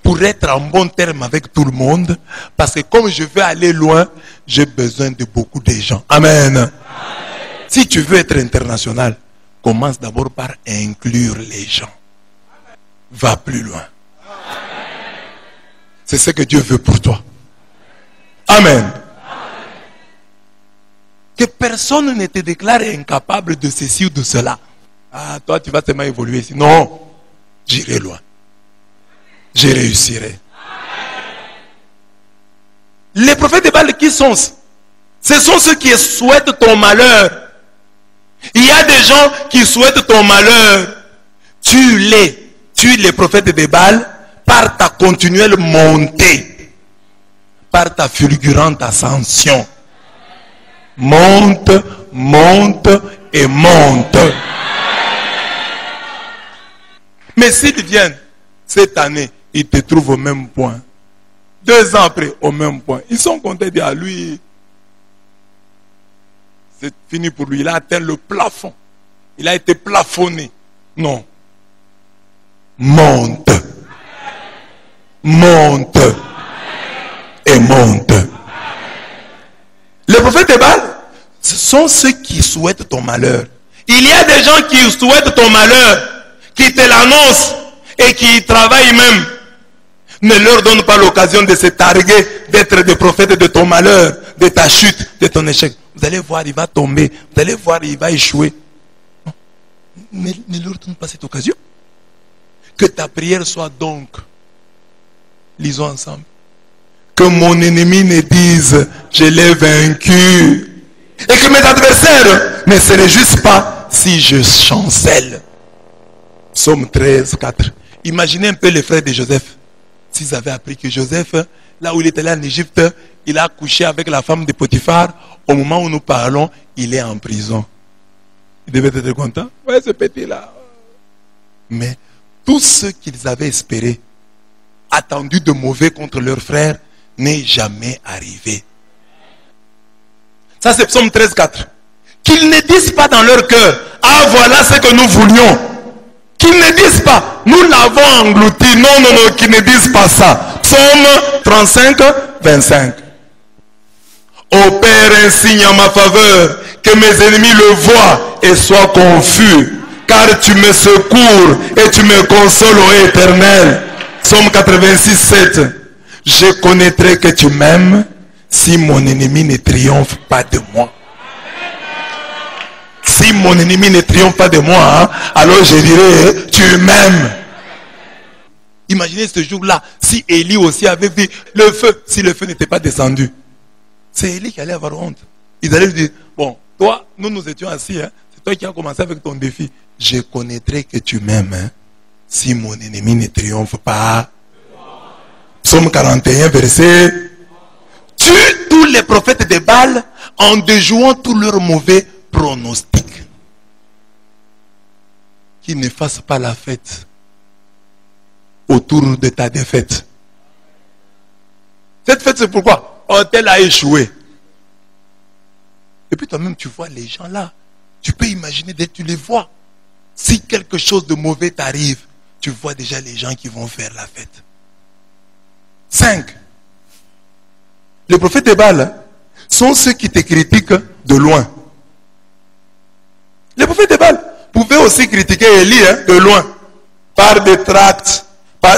pour être en bon terme avec tout le monde. Parce que comme je veux aller loin, j'ai besoin de beaucoup de gens. Amen. Amen. Si tu veux être international, commence d'abord par inclure les gens. Va plus loin. C'est ce que Dieu veut pour toi. Amen. Que personne ne te déclare incapable de ceci ou de cela. Ah, toi, tu vas tellement évoluer ici. Non, j'irai loin. Je réussirai. Les prophètes de Baal, qui sont? Ce sont ceux qui souhaitent ton malheur. Il y a des gens qui souhaitent ton malheur. Tue-les. Tue les prophètes de Baal par ta continuelle montée. Par ta fulgurante ascension. Monte, monte et monte. Mais s'ils viennent cette année, ils te trouvent au même point. 2 ans après, au même point. Ils sont contents de dire à lui, c'est fini pour lui. Il a atteint le plafond. Il a été plafonné. Non. Monte. Monte. Et monte. Les prophètes de Baal, ce sont ceux qui souhaitent ton malheur. Il y a des gens qui souhaitent ton malheur, qui te l'annoncent et qui y travaillent même. Ne leur donne pas l'occasion de se targuer d'être des prophètes de ton malheur, de ta chute, de ton échec. Vous allez voir, il va tomber. Vous allez voir, il va échouer. Non. Ne leur donne pas cette occasion. Que ta prière soit donc, lisons ensemble, que mon ennemi ne dise, je l'ai vaincu. Et que mes adversaires ne se réjouissent pas si je chancelle. Psaume 13, 4. Imaginez un peu les frères de Joseph. S'ils avaient appris que Joseph, là où il est allé en Égypte, il a couché avec la femme de Potiphar. Au moment où nous parlons, il est en prison. Il devait être content. Ouais, ce petit-là. Mais tout ce qu'ils avaient espéré, attendu de mauvais contre leurs frères, n'est jamais arrivé. Ça, c'est Psaume 13, 4. Qu'ils ne disent pas dans leur cœur, ah, voilà ce que nous voulions. Qu'ils ne disent pas, nous l'avons englouti. Non, non, non, qu'ils ne disent pas ça. Psaume 35, 25. Opère un signe en ma faveur, que mes ennemis le voient et soient confus. Car tu me secours et tu me consoles, ô Éternel. Psaume 86, 7. Je connaîtrai que tu m'aimes si mon ennemi ne triomphe pas de moi. Si mon ennemi ne triomphe pas de moi, alors je dirai, tu m'aimes. Imaginez ce jour-là, si Élie aussi avait vu le feu, si le feu n'était pas descendu. C'est Élie qui allait avoir honte. Ils allaient lui dire, bon, toi, nous étions assis, c'est toi qui as commencé avec ton défi. Je connaîtrai que tu m'aimes, si mon ennemi ne triomphe pas. Psaume 41, verset. Tue tous les prophètes de Baal en déjouant tous leurs mauvais pronostics. Qu'ils ne fassent pas la fête autour de ta défaite. Cette fête, c'est pourquoi? Oh, tel a échoué. Et puis toi-même, tu vois les gens là. Tu peux imaginer, dès que tu les vois, si quelque chose de mauvais t'arrive, tu vois déjà les gens qui vont faire la fête. 5. Les prophètes de Baal sont ceux qui te critiquent de loin. Les prophètes de Baal pouvaient aussi critiquer Élie de loin, par des tracts,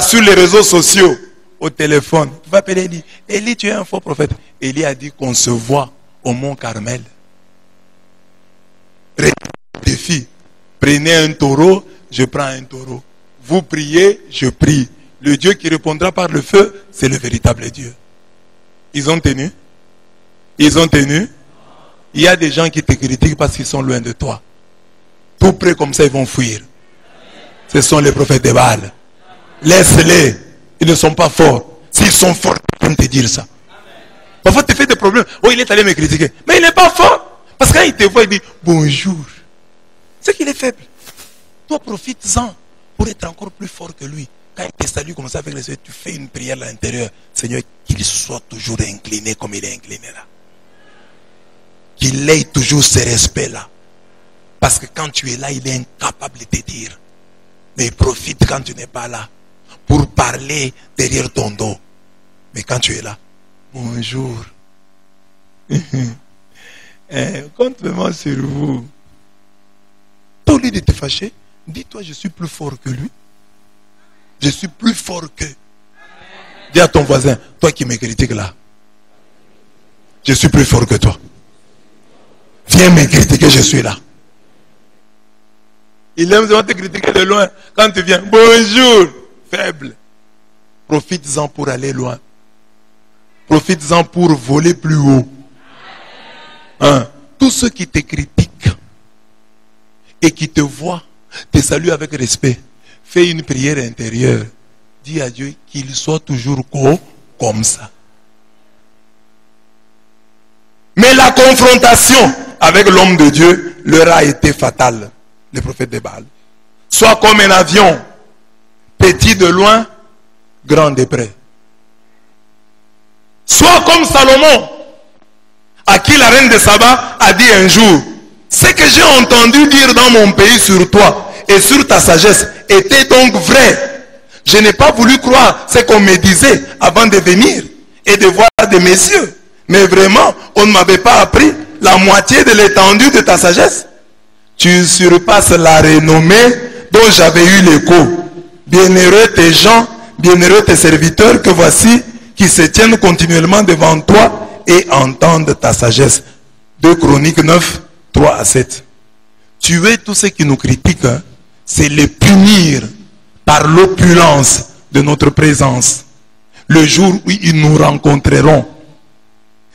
sur les réseaux sociaux, au téléphone. Tu vas appeler Élie. Élie, tu es un faux prophète. Élie a dit qu'on se voit au mont Carmel. Défi. Prenez un taureau, je prends un taureau. Vous priez, je prie. Le Dieu qui répondra par le feu, c'est le véritable Dieu. Ils ont tenu. Ils ont tenu. Il y a des gens qui te critiquent parce qu'ils sont loin de toi. Tout près comme ça, ils vont fuir. Ce sont les prophètes de Baal. Laisse-les. Ils ne sont pas forts. S'ils sont forts, ils vont te dire ça. Parfois, tu fais des problèmes. Oh, il est allé me critiquer. Mais il n'est pas fort. Parce que quand il te voit, il dit bonjour. C'est qu'il est faible. Toi, profites-en pour être encore plus fort que lui. Quand il te salue comme ça avec les yeux, tu fais une prière à l'intérieur. Seigneur, qu'il soit toujours incliné comme il est incliné là. Qu'il ait toujours ce respect-là. Parce que quand tu es là, il est incapable de te dire. Mais profite quand tu n'es pas là. Pour parler derrière ton dos. Mais quand tu es là, bonjour. Compte vraiment sur vous. Au lieu de te fâcher, dis-toi, je suis plus fort que lui. Je suis plus fort que. Dis à ton voisin, toi qui me critiques là, je suis plus fort que toi. Viens me critiquer, je suis là. Il aime te critiquer de loin. Quand tu viens, bonjour, faible. Profites-en pour aller loin. Profites-en pour voler plus haut. Hein? Tous ceux qui te critiquent et qui te voient, te saluent avec respect. Fais une prière intérieure. Dis à Dieu qu'il soit toujours comme ça. Mais la confrontation avec l'homme de Dieu leur a été fatale. Le prophète de Baal. Soit comme un avion, petit de loin, grand de près. Soit comme Salomon, à qui la reine de Saba a dit un jour, ce que j'ai entendu dire dans mon pays sur toi et sur ta sagesse était donc vrai. Je n'ai pas voulu croire ce qu'on me disait avant de venir et de voir de mes yeux. Mais vraiment, on ne m'avait pas appris la moitié de l'étendue de ta sagesse. Tu surpasses la renommée dont j'avais eu l'écho. Bienheureux tes gens, bienheureux tes serviteurs que voici, qui se tiennent continuellement devant toi et entendent ta sagesse. 2 Chroniques 9, 3 à 7. Tuer tous ceux qui nous critiquent, hein, c'est les punir par l'opulence de notre présence. Le jour où ils nous rencontreront,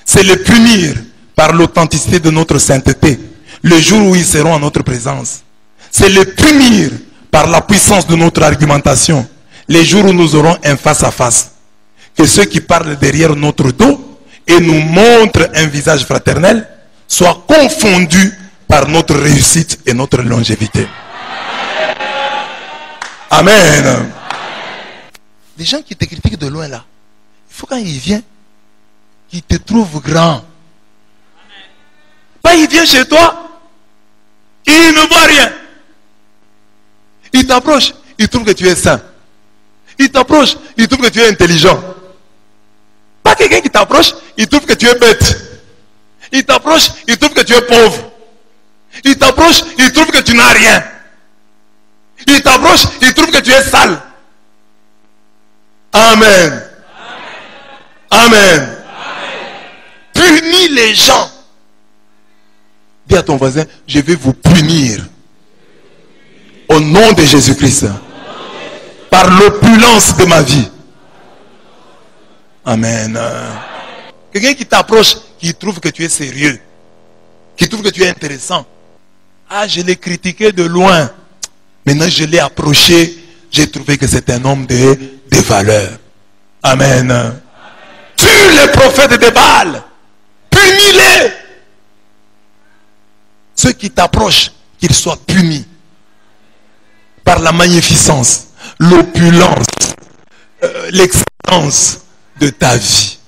c'est les punir par l'authenticité de notre sainteté. Le jour où ils seront en notre présence, c'est les punir par la puissance de notre argumentation. Les jours où nous aurons un face à face. Que ceux qui parlent derrière notre dos et nous montrent un visage fraternel soient confondus par notre réussite et notre longévité. Amen. Les gens qui te critiquent de loin là, il faut quand il vient, qu'ils te trouvent grand. Pas il vient chez toi, il ne voit rien. Il t'approche, il trouve que tu es saint. Il t'approche, il trouve que tu es intelligent. Pas quelqu'un qui t'approche, il trouve que tu es bête. Il t'approche, il trouve que tu es pauvre. Il t'approche, il trouve que tu n'as rien. Il t'approche, il trouve que tu es sale. Amen. Amen. Punis les gens. Dis à ton voisin, je vais vous punir. Au nom de Jésus-Christ. Par l'opulence de ma vie. Amen. Quelqu'un qui t'approche, qui trouve que tu es sérieux, qui trouve que tu es intéressant. Ah, je l'ai critiqué de loin. Maintenant, je l'ai approché. J'ai trouvé que c'est un homme de valeur. Amen. Tue les prophètes de Baal. Punis-les. Ceux qui t'approchent, qu'ils soient punis. Par la magnificence, l'opulence, l'excellence de ta vie.